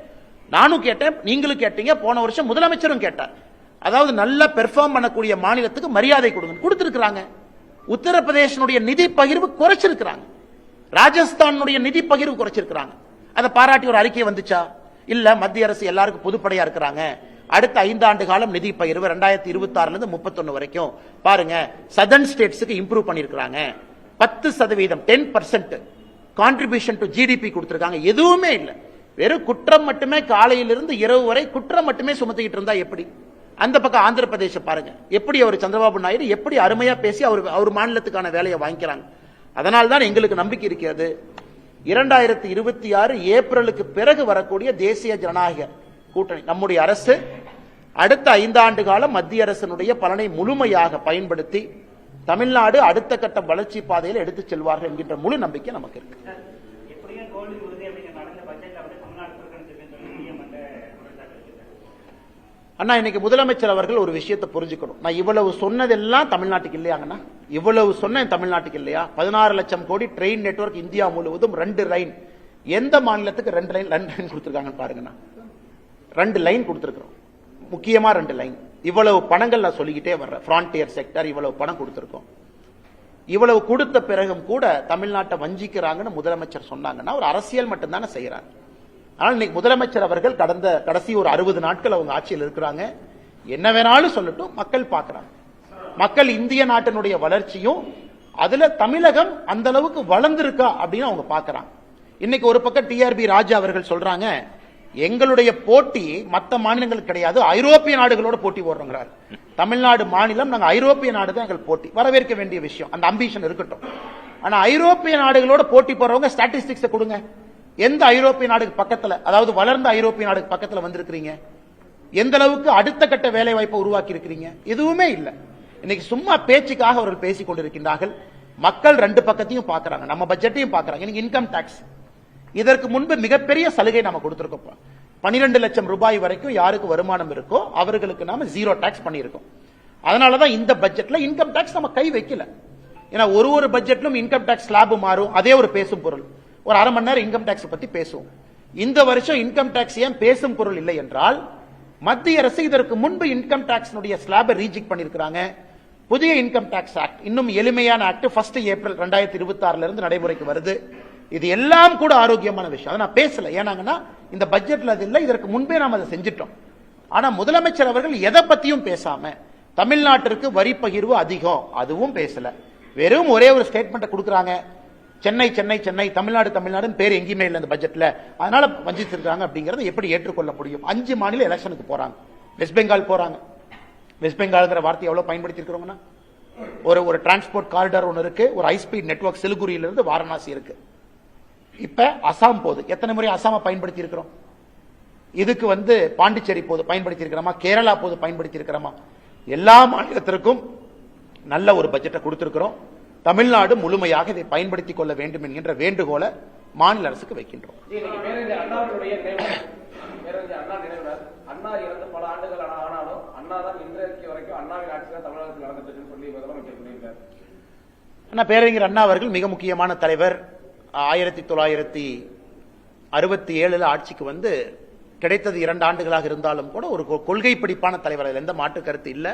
நானும் கேட்டேன், நீங்களும் கேட்டீங்க, போன வருஷம் முதலமைச்சரும் கேட்டார். அதாவது நல்ல பெர்ஃபார்ம் பண்ணக்கூடிய மாநிலத்துக்கு மரியாதை கொடுங்க, கொடுத்திருக்கிறாங்க. உத்தரப்பிரதேசனுடைய நிதி பகிர்வு குறைச்சிருக்கிறாங்க, ராஜஸ்தானுடைய நிதி பகிர்வு குறைச்சிருக்கிறாங்க. அதை பாராட்டி ஒரு அறிக்கை வந்துச்சா? இல்ல, மத்திய அரசு எல்லாருக்கும் பொதுப்படையா இருக்கிறாங்க. அடுத்த 5 ஆண்டு காலம் நிதி பகிர்வு 2026 இருந்து 31 வரைக்கும் பாருங்க, சதர்ன் ஸ்டேட்ஸுக்கு இம்ப்ரூவ் பண்ணிருக்காங்க. 10% 10% கான்ட்ரிபியூஷன் டு ஜிடிபி கொடுத்திருக்காங்க. எதுவுமே இல்ல, வெறும் குற்றம் மட்டுமே. காலையிலிருந்து இரவு வரை குற்றம் மட்டுமே சுமத்திக்கிட்டு இருந்தா எப்படி? அந்த பக்கம் ஆந்திர பிரதேச பாருங்க, எப்படி அவர் சந்திரபாபு நாயுடு எப்படி அருமையா பேசி அவர் மாநிலத்துக்கான வேலையை வாங்கிக்கிறாங்க. அதனால்தான் எங்களுக்கு நம்பிக்கை இருக்கிறது. 2026 ஏப்ரலுக்கு பிறகு வரக்கூடிய தேசிய ஜனநாயக கூட்டணி நம்முடைய அரசு அடுத்த 5 ஆண்டு காலம் மத்திய அரசினுடைய பலனை முழுமையாக பயன்படுத்தி தமிழ்நாடு அடுத்த கட்ட வளர்ச்சி பாதையில் எடுத்துச் செல்வார்கள் என்கின்ற முழு நம்பிக்கை நமக்கு இருக்கு. அண்ணா, இன்னைக்கு முதலமைச்சர் அவர்கள் ஒரு விஷயத்தை புரிஞ்சுக்கணும். நான் இவ்வளவு சொன்னதெல்லாம் தமிழ்நாட்டுக்கு இல்லையாங்கண்ணா, இவ்வளவு சொன்ன தமிழ்நாட்டுக்கு இல்லையா? 16 லட்சம் கோடி ட்ரெயின் நெட்வொர்க் இந்தியா முழுவதும் 2 லைன். எந்த மாநிலத்துக்கு 2 லைன் கொடுத்திருக்காங்கன்னு பாருங்கண்ணா. 2 லைன் கொடுத்திருக்கிறோம், முக்கியமா 2 லைன். இவ்வளவு பணங்கள் நான் சொல்லிக்கிட்டே வர்றேன். ஃப்ரான்டியர் செக்டர் இவ்வளவு பணம் கொடுத்திருக்கோம். இவ்வளவு கொடுத்த பிறகும் கூட தமிழ்நாட்டை வஞ்சிக்கிறாங்கன்னு முதலமைச்சர் சொன்னாங்கன்னா ஒரு அரசியல் மட்டும்தானே செய்யறாங்க. ஆனால் இன்னைக்கு முதலமைச்சர் அவர்கள் கடைசி ஒரு 60 நாட்கள் அவங்க ஆட்சியில் இருக்கிறாங்க. என்ன வேணாலும் சொல்லட்டும், மக்கள் பார்க்கிறாங்க. மக்கள் இந்திய நாட்டினுடைய வளர்ச்சியும் அதுல தமிழகம் அந்த அளவுக்கு வளர்ந்திருக்கா அப்படின்னு அவங்க பார்க்கறாங்க. இன்னைக்கு ஒரு பக்கம் டிஆர்பி ராஜா அவர்கள் சொல்றாங்க, எங்களுடைய போட்டி மற்ற மாநிலங்களுக்கு கிடையாது, ஐரோப்பிய நாடுகளோட போட்டி போடுறோங்கிறார். தமிழ்நாடு மாநிலம், நாங்க ஐரோப்பிய நாடு தான் எங்கள் போட்டி. வரவேற்க வேண்டிய விஷயம், அந்த அம்பிஷன் இருக்கட்டும். ஆனா ஐரோப்பிய நாடுகளோட போட்டி போறவங்க ஸ்டாட்டிஸ்டிக்ஸ் கொடுங்க. எந்த ஐரோப்பிய நாடுக்கு பக்கத்துல, அதாவது வளர்ந்த ஐரோப்பிய நாடுக்கு பக்கத்துல வந்திருக்கிறீங்க? எந்த அளவுக்கு அடுத்த கட்ட வேலை வாய்ப்பை உருவாக்கி இருக்கிறீங்க? எதுவுமே இல்ல. இன்னைக்கு சும்மா பேச்சுக்காக அவர்கள் பேசிக் கொண்டிருக்கின்றார்கள். மக்கள் 2 பக்கத்தையும் பாக்குறாங்க, நம்ம பட்ஜெட்டையும் பாக்குறாங்க. இன்னைக்கு இன்கம் டாக்ஸ், இதற்கு முன்பு மிகப்பெரிய சலுகை நம்ம கொடுத்திருக்கோம். 12 லட்சம் ரூபாய் வரைக்கும் யாருக்கு வருமானம் இருக்கோ அவர்களுக்கு நாம 0 டாக்ஸ் பண்ணியிருக்கோம். அதனாலதான் இந்த பட்ஜெட்ல இன்கம் டாக்ஸ் நம்ம கை வைக்கல. ஏன்னா ஒரு பட்ஜெட்லும் இன்கம் டாக்ஸ் ஸ்லாப் மாறும், அதே ஒரு பேசும் பொருள். ஒரு அரை மணி நேரம் இன்கம் டாக்ஸ் பத்தி பேசுவோம். இந்த வருஷம் இன்கம் டாக்ஸ் ஏன் பேசும் பொருள் இல்லை என்றால், மத்திய அரசு இதற்கு முன்பு இன்கம் டாக்ஸ் ஸ்லாபை ரீஜெக்ட் பண்ணிருக்காங்க. புதிய இன்கம் டாக்ஸ் ஆக்ட் இன்னும் எளிமையான ஆக்ட் 1 ஏப்ரல் 2026 இருந்து நடைமுறைக்கு வருது. இது எல்லாம் கூட ஆரோக்கியமான விஷயம். அதை நான் பேசல, ஏன்னாங்கன்னா இந்த பட்ஜெட்ல அது இல்லை, இதற்கு முன்பே நாம் அதை செஞ்சிட்டோம். ஆனா முதலமைச்சர் அவர்கள் எதை பத்தியும் பேசாம தமிழ்நாட்டிற்கு வரி பகிர்வு அதிகம் அதுவும் பேசல. வெறும் ஒரே ஒரு ஸ்டேட்மெண்ட் கொடுக்கறாங்க, சென்னை சென்னை சென்னை, தமிழ்நாடு தமிழ்நாடுன்னு பேர் எங்கேயுமே இல்லை இந்த பட்ஜெட்ல, அதனால வஞ்சிச்சிருக்காங்க. அப்படிங்கறத எப்படி ஏற்றுக்கொள்ள முடியும்? 5 மாநில எலெக்ஷனுக்கு போறாங்க. வெஸ்ட் பெங்கால் போறாங்க. வெஸ்ட் பெங்கால்ங்கிற வார்த்தை எவ்வளவு பயன்படுத்தி இருக்கிறோம்னா, ஒரு டிரான்ஸ்போர்ட் காரிடார் ஒன்று இருக்கு, ஒரு ஹை ஸ்பீட் நெட்வொர்க் சிலிகுரியிலிருந்து வாரணாசி இருக்கு. இப்ப அசாம் போகுது. எத்தனை முறை அசாம பயன்படுத்தி இருக்கிறோம்? இதுக்கு பாண்டிச்சேரி போது பயன்படுத்தி இருக்கிறோமா, கேரளா போது பயன்படுத்தி இருக்கிறோமா? எல்லா மாநிலத்திற்கும் நல்ல ஒரு பட்ஜெட்டை கொடுத்திருக்கிறோம். தமிழ்நாடு முழுமையாக இதை பயன்படுத்திக் கொள்ள வேண்டும் என்கின்ற வேண்டுகோளை மாநில அரசுக்கு வைக்கின்றோம். அண்ணா இறந்து பல ஆண்டுகள் ஆனாலும் அண்ணா தான் இன்றைக்கு வரைக்கும் அண்ணாவின் ஆட்சி தான் தமிழகத்தில் நடந்துட்டு சொல்லி முதலமைச்சர் சொல்லியிருக்கார். அண்ணா பேரறிஞர் அண்ணா அவர்கள் மிக முக்கியமான தலைவர். 1967 ஆட்சிக்கு கிடைத்தது 2 ஆண்டுகளாக இருந்தாலும் கூட ஒரு கொள்கை பிடிப்பான தலைவர், அதில் எந்த மாற்று கருத்து இல்ல.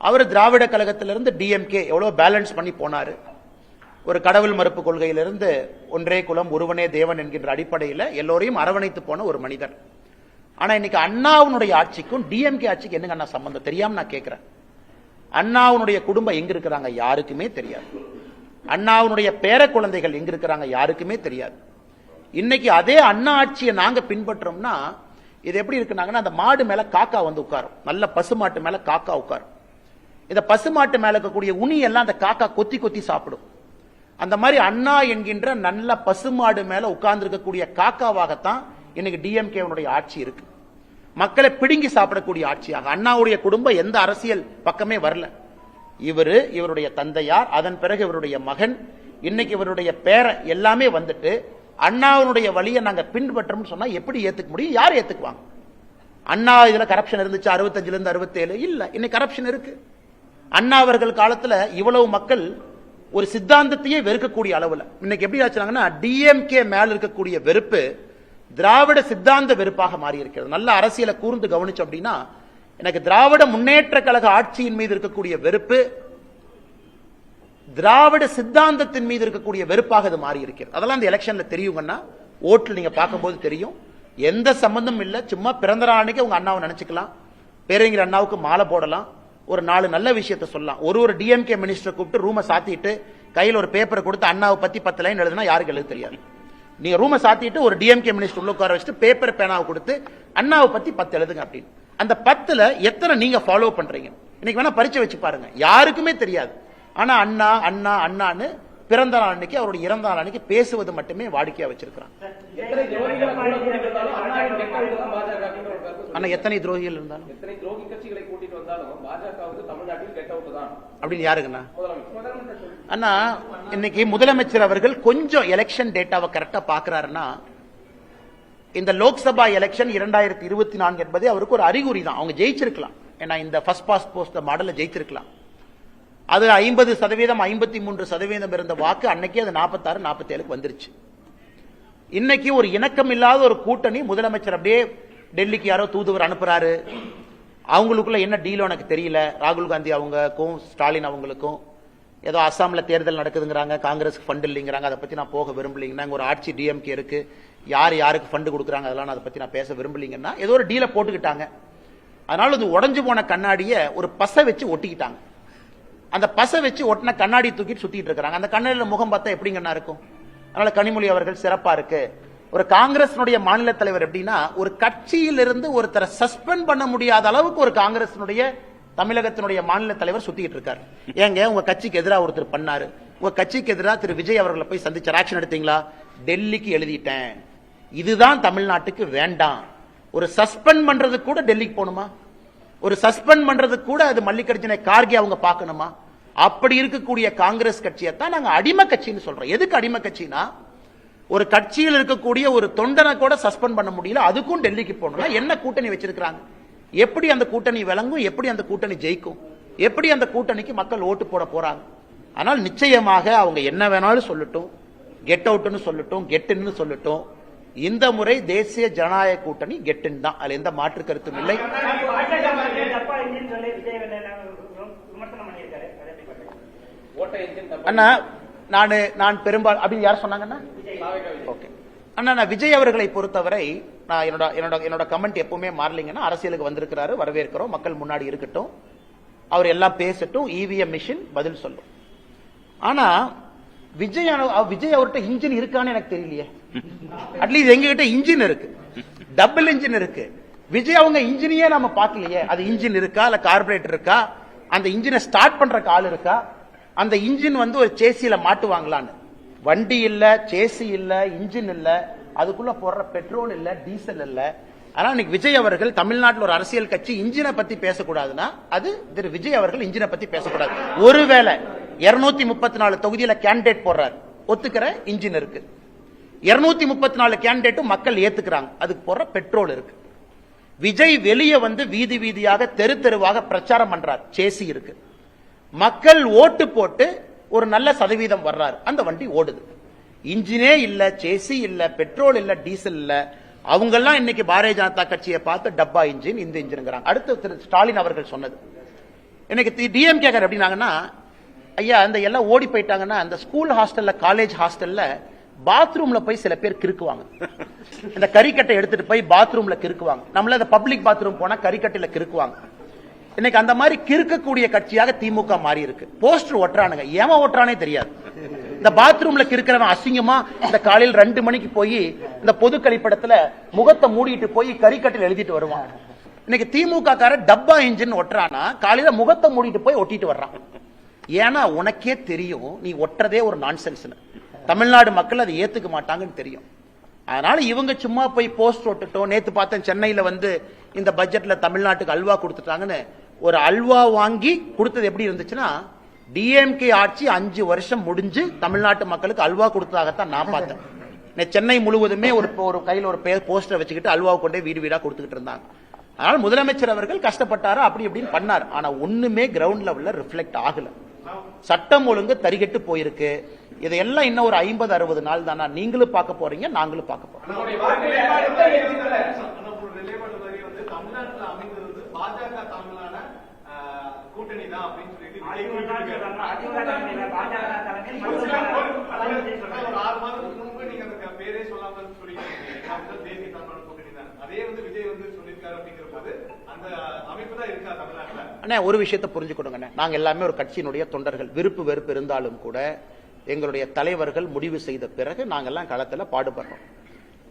அவர் திராவிட கழகத்திலிருந்து டிஎம்கே எவ்வளவு பேலன்ஸ் பண்ணி போனாரு. ஒரு கடவுள் மறுப்பு கொள்கையிலிருந்து ஒன்றே குலம் ஒருவனே தேவன் என்கின்ற அடிப்படையில் எல்லோரையும் அரவணைத்து போன ஒரு மனிதர். ஆனா இன்னைக்கு அண்ணாவுடைய ஆட்சிக்கும் டிஎம்கே ஆட்சிக்கு என்னங்க அண்ணா சம்பந்தம் தெரியாம நான் கேட்கிறேன். அண்ணாவுடைய குடும்பம் எங்க இருக்கிறாங்க யாருக்குமே தெரியாது. அண்ணாவுடைய பேர குழந்தைகள் எங்க இருக்கிறாங்க யாருக்குமே தெரியாது. இன்னைக்கு அதே அண்ணா ஆட்சியை நாங்க பின்பற்றோம்னா இது எப்படி இருக்குனாங்கன்னா, அந்த மாடு மேல காக்கா உட்காரும், நல்ல பசுமாட்டு மேல காக்கா உட்காரும். இந்த பசுமாட்டு மேல இருக்கக்கூடிய உனி எல்லாம் அந்த காக்கா கொத்தி கொத்தி சாப்பிடும். அந்த மாதிரி அண்ணா என்கின்ற நல்ல பசுமாடு மேல உட்கார்ந்து இருக்கக்கூடிய காக்காவாகத்தான் இன்னைக்கு டிஎம்கே ஆட்சி இருக்கு. மக்களை பிடுங்கி சாப்பிடக்கூடிய ஆட்சியாக. அண்ணாவுடைய குடும்பம் எந்த அரசியல் பக்கமே வரல. இவருடைய தந்தையார், அதன் பிறகு இவருடைய மகன், இன்னைக்கு இவருடைய பேர எல்லாமே அண்ணாவுடைய வழியை நாங்க பின்பற்றோம்னு சொன்னா எப்படி ஏத்துக்க முடியும்? யார் ஏத்துக்குவாங்க? அண்ணா இதுல கரப்ஷன் இருந்துச்சு 65 இருந்து 67 இல்ல, இன்னைக்கு கரப்ஷன் இருக்கு. அண்ணா அவர்கள் காலத்துல இவ்வளவு மக்கள் ஒரு சித்தாந்தத்தையே வெறுக்கக்கூடிய அளவுல இன்னைக்கு எப்படி ஆச்சுனாங்கன்னா, டிஎம்கே மேல இருக்கக்கூடிய வெறுப்பு திராவிட சித்தாந்த வெறுப்பாக மாறி இருக்கிறது. நல்ல அரசியலை கூர்ந்து கவனிச்சோம் அப்படின்னா, எனக்கு திராவிட முன்னேற்ற கழக ஆட்சியின் மீது இருக்கக்கூடிய வெறுப்பு திராவிட சித்தாந்தத்தின் மீது இருக்கக்கூடிய வெறுப்பாக அது மாறி இருக்கிறது. அதெல்லாம் இந்த எலெக்ஷன்ல தெரியுங்கன்னா, ஓட்டுல நீங்க பார்க்கும்போது தெரியும். எந்த சம்பந்தம் இல்ல, சும்மா பிறந்த நாளைக்கு உங்க அண்ணாவை நினைச்சுக்கலாம், பேரறிஞர் அண்ணாவுக்கு மாலை போடலாம், ஒரு 4 நல்ல விஷயத்தை சொல்லலாம். ஒரு டிஎம்கே மினிஸ்டர் கூப்பிட்டு ரூமை சாத்திட்டு கையில் ஒரு பேப்பரை கொடுத்து அண்ணாவை பத்தி 10 லைன் எழுதுனா யாருக்கு எழுத தெரியாது. நீங்க ரூமை சாத்திட்டு ஒரு டிஎம்கே மினிஸ்டர் உள்ள உட்கார வச்சுட்டு பேப்பர் பேனாவை கொடுத்து அண்ணாவை பத்தி 10 எழுதுங்க அப்படின்னு. அந்த 10ல எத்தனை நீங்க ஃபாலோ பண்றீங்க? இன்னைக்கு வேணா பரிச்சை வச்சு பாருங்க, யாருக்குமே தெரியாது. ஆனா அண்ணா அண்ணா அண்ணான்னு பிறந்த நாள் அன்னைக்கு, அவருடைய இறந்த நாள் அன்னைக்கு பேசுவது மட்டுமே வாடிக்கையா வச்சிருக்கிறான். ஆனா எத்தனை துரோகிகள் இருந்தாலும் அப்படின்னு யாருக்குண்ணா? அண்ணா இன்னைக்கு முதலமைச்சர் அவர்கள் கொஞ்சம் எலெக்ஷன் டேட்டாவை கரெக்டா பாக்குறாருன்னா, இந்த லோக்சபா எலெக்ஷன் 2024 என்பதே அவருக்கு ஒரு அறிகுறி தான். அவங்க ஜெயிச்சிருக்கலாம், ஏன்னா இந்த ஃபர்ஸ்ட் பாஸ்ட் போஸ்ட் மாடல்ல ஜெயிச்சிருக்கலாம். அது 50%, 53% இருந்த வாக்கு அன்னைக்கு அது 46, 47 வந்துருச்சு. இன்னைக்கு ஒரு இணக்கம் இல்லாத ஒரு கூட்டணி, முதலமைச்சர் அப்படியே டெல்லிக்கு யாரோ தூதுவர் அனுப்புறாரு, அவங்களுக்குள்ள என்ன டீல் எனக்கு தெரியல. ராகுல் காந்தி அவங்களுக்கும் ஸ்டாலின் அவங்களுக்கும் ஏதோ அசாம்ல தேர்தல் நடக்குதுங்கிறாங்க, காங்கிரஸுக்கு ஃபண்ட் இல்லைங்கிறாங்க, அதை பத்தி நான் போக விரும்பலீங்கன்னா, ஒரு ஆட்சி டிஎம்கே இருக்கு, யாருக்கு ஃபண்ட் கொடுக்குறாங்க அதெல்லாம் அதை பத்தி நான் பேச விரும்பலீங்கன்னா, ஏதோ ஒரு டீலை போட்டுக்கிட்டாங்க. அதனால அது உடஞ்சு போன கண்ணாடியை ஒரு பசை வச்சு ஒட்டிக்கிட்டாங்க. அந்த பசை வச்சு ஒட்டின கண்ணாடி தூக்கிட்டு சுத்திட்டு இருக்காங்க. அந்த கண்ணாடியில முகம் பார்த்தா எப்படிங்கன்னா இருக்கும். அதனால கனிமொழி அவர்கள் சிறப்பா இருக்கு. ஒரு காங்கிரஸ் மாநில தலைவர் எப்படின்னா, ஒரு கட்சியிலிருந்து ஒருத்தரை சஸ்பெண்ட் பண்ண முடியாத அளவுக்கு ஒரு காங்கிரஸ் தமிழகத்தினுடைய மாநில தலைவர் சுத்திட்டு இருக்காரு. ஏங்க உங்க கட்சிக்கு எதிராக ஒருத்தர் பண்ணாரு, உங்க கட்சிக்கு எதிராக திரு விஜய் அவர்களை போய் சந்திச்சு ஆக்ஷன் எடுத்தீங்களா? டெல்லிக்கு எழுதிட்டேன், இதுதான் தமிழ்நாட்டுக்கு வேண்டாம். ஒரு சஸ்பெண்ட் பண்றது கூட டெல்லிக்கு போகணுமா? ஒரு சஸ்பெண்ட் பண்றது கூட அது மல்லிகார்ஜுன கார்கே அவங்க பார்க்கணுமா? அப்படி இருக்கக்கூடிய காங்கிரஸ் கட்சியை தான் நாங்க அடிமை கட்சின்னு சொல்றோம். எதுக்கு அடிமை கட்சினா, ஒரு கட்சியில் இருக்கக்கூடிய ஒரு தொண்டனை கூட சஸ்பெண்ட் பண்ண முடியல, அதுக்கும் டெல்லிக்கு போகணும்னா என்ன கூட்டணி வச்சிருக்காங்க? எப்படி அந்த கூட்டணி விளங்கும்? எப்படி அந்த கூட்டணி ஜெயிக்கும்? எப்படி அந்த கூட்டணிக்கு மக்கள் ஓட்டு போட போறாங்க? ஆனால் நிச்சயமாக அவங்க என்ன வேணாலும் சொல்லட்டும், கெட் அவுட்னு சொல்லட்டும், கெட்டுன்னு சொல்லட்டும், இந்த முறை தேசிய ஜனநாயக கூட்டணி கெட்டுன்னு தான், அதுல எந்த மாற்று கருத்தும் இல்லை. அண்ணா நான் பெரும்பாலும் அப்படின்னு யார் சொன்னாங்கன்னா ஓகே அண்ணா, நான் விஜய் அவர்களை பொறுத்தவரை நான் என்னோட கமெண்ட் எப்பவுமே மாறலிங்கன்னா, அரசியலுக்கு வந்திருக்கிறாரு, வரவேற்கிறோம், மக்கள் முன்னாடி இருக்கட்டும், அவர் எல்லாம் பேசட்டும், இவிஎம் மிஷின் பதில் சொல்லும். ஆனா விஜய் அவர்கிட்ட இன்ஜின் இருக்கான்னு எனக்கு தெரியலையே. அட்லீஸ்ட் எங்க கிட்ட இன்ஜின் இருக்கு, டபுள் இன்ஜின் இருக்கு. விஜய் அவங்க இன்ஜினியே நம்ம பார்க்கலையே. அது இன்ஜின் இருக்கா, இல்ல கார்பரேட்டர் இருக்கா, அந்த இன்ஜினை ஸ்டார்ட் பண்ற ஆள் இருக்கா, அந்த இன்ஜின் வந்து ஒரு சேசியில மாட்டுவாங்களான்னு. வண்டி இல்ல, சேசி இல்ல, இன்ஜின் இல்ல, அதுக்குள்ள போடுற பெட்ரோல் இல்ல, டீசல் இல்ல. ஆனா இன்னைக்கு விஜய் அவர்கள் தமிழ்நாட்டில் ஒரு அரசியல் கட்சி இன்ஜினை பத்தி பேசக்கூடாதுன்னா அது திரு விஜய் அவர்கள் இன்ஜினை பத்தி பேசக்கூடாது. ஒருவேளை 234 தொகுதியில கேண்டிடேட் போடுறாரு, ஒத்துக்கிற இன்ஜின் இருக்கு. 234 கேண்டிடேட்டும் மக்கள் ஏத்துக்கிறாங்க, அதுக்கு போடுற பெட்ரோல் இருக்கு. விஜய் வெளியே வந்து வீதி வீதியாக தெரு தெருவாக பிரச்சாரம் பண்றார், சேசி இருக்கு. மக்கள் ஓட்டு போட்டு ஒரு நல்ல சதவீதம் வர்றாரு, அந்த வண்டி ஓடுது. இன்ஜினே இல்ல, சேசி இல்ல, பெட்ரோல் இல்ல, டீசல் இல்ல. அவங்க எல்லாம் இன்னைக்கு பாரதிய ஜனதா கட்சியை பார்த்து டப்பா இன்ஜின், இந்த இன்ஜின். அடுத்து திரு ஸ்டாலின் அவர்கள் சொன்னது, இன்னைக்கு டிஎம்கே எப்படின்னாங்கன்னா, ஐயா அந்த எல்லாம் ஓடி போயிட்டாங்கன்னா, அந்த ஸ்கூல் ஹாஸ்டல்ல, காலேஜ் ஹாஸ்டல்ல பாத்ரூம்ல போய் சில பேர் கிறுக்குவாங்க. இந்த கறிக்கட்டை எடுத்துட்டு போய் பாத்ரூம்ல கிறுக்குவாங்க. நம்மள இந்த பப்ளிக் பாத்ரூம் போனா கறிக்கட்டையில கிறுக்குவாங்க. இன்னைக்கு அந்த மாதிரி கிறுக்கக்கூடிய கட்சியாக திமுக மாறி இருக்கு. போஸ்டர் ஒட்டுறானுங்க, ஏமா ஒட்டுறானே தெரியாது. இந்த பாத்ரூம்ல கிறுக்கிறவன் அசிங்கமா இந்த காலையில் 2 மணிக்கு போய் இந்த பொது கழிப்பிடத்துல முகத்தை மூடிட்டு போய் கறிக்கட்டையில் எழுதிட்டு வருவான். இன்னைக்கு திமுக கார டப்பா இன்ஜின் ஒட்டுறானா, காலையில முகத்தை மூடிட்டு போய் ஒட்டிட்டு வர்றான். ஏன்னா உனக்கே தெரியும் நீ ஒட்டுறதே ஒரு நான்சென்ஸ். தமிழ்நாடு மக்கள் அதை ஏத்துக்க மாட்டாங்கன்னு தெரியும். அதனால இவங்க சும்மா போய் போஸ்ட் ஒட்டுட்டோம். நேத்து பார்த்தேன் சென்னையில வந்து இந்த பட்ஜெட்ல தமிழ்நாட்டுக்கு அல்வா கொடுத்துட்டாங்கன்னு. ஒரு அல்வா வாங்கி கொடுத்தது எப்படி இருந்துச்சுன்னா, டிஎம்கே ஆட்சி 5 வருஷம் முடிஞ்சு தமிழ்நாட்டு மக்களுக்கு அல்வா கொடுத்ததாகத்தான் நான் பார்த்தேன். சென்னை முழுவதுமே ஒரு கையில் ஒரு போஸ்டர் வச்சுக்கிட்டு அல்வா கொண்டே வீடு வீடா கொடுத்துக்கிட்டு இருந்தாங்க. அதனால முதலமைச்சர் அவர்கள் கஷ்டப்பட்டாரு, அப்படி இப்படின்னு பண்ணார். ஆனா ஒண்ணுமே கிரவுண்ட் லெவல்ல ரிஃப்ளெக்ட் ஆகல. சட்டம் ஒழுங்கு தரிகட்டு போயிருக்கு. இதையெல்லாம் இன்னும் ஒரு 50-60 நாள் தானா நீங்களும் பார்க்க போறீங்க, நாங்களும் பார்க்க போறோம். கூட்டணி தான் அப்படின்னு சொல்லிட்டு ஒரு 6 மாதத்துக்கு முன்பு நீங்க அந்த பேரே சொல்லாம சொல்லிருக்கீங்க, தேசிய தமிழ்நாடு கூட்டணி தான். அதே வந்து விஜய் வந்து சொல்லிருக்காரு அப்படிங்கிற போது அந்த அமைப்பு தான் இருக்கா தமிழ்நாட்டுல? அண்ணா ஒரு விஷயத்தை புரிஞ்சுக்கணுங்க, நாங்க எல்லாமே ஒரு கட்சியினுடைய தொண்டர்கள். விருப்பு வெறுப்பு இருந்தாலும் கூட எங்களுடைய தலைவர்கள் முடிவு செய்த பிறகு நாங்கெல்லாம் களத்துல பாடுபடுறோம்.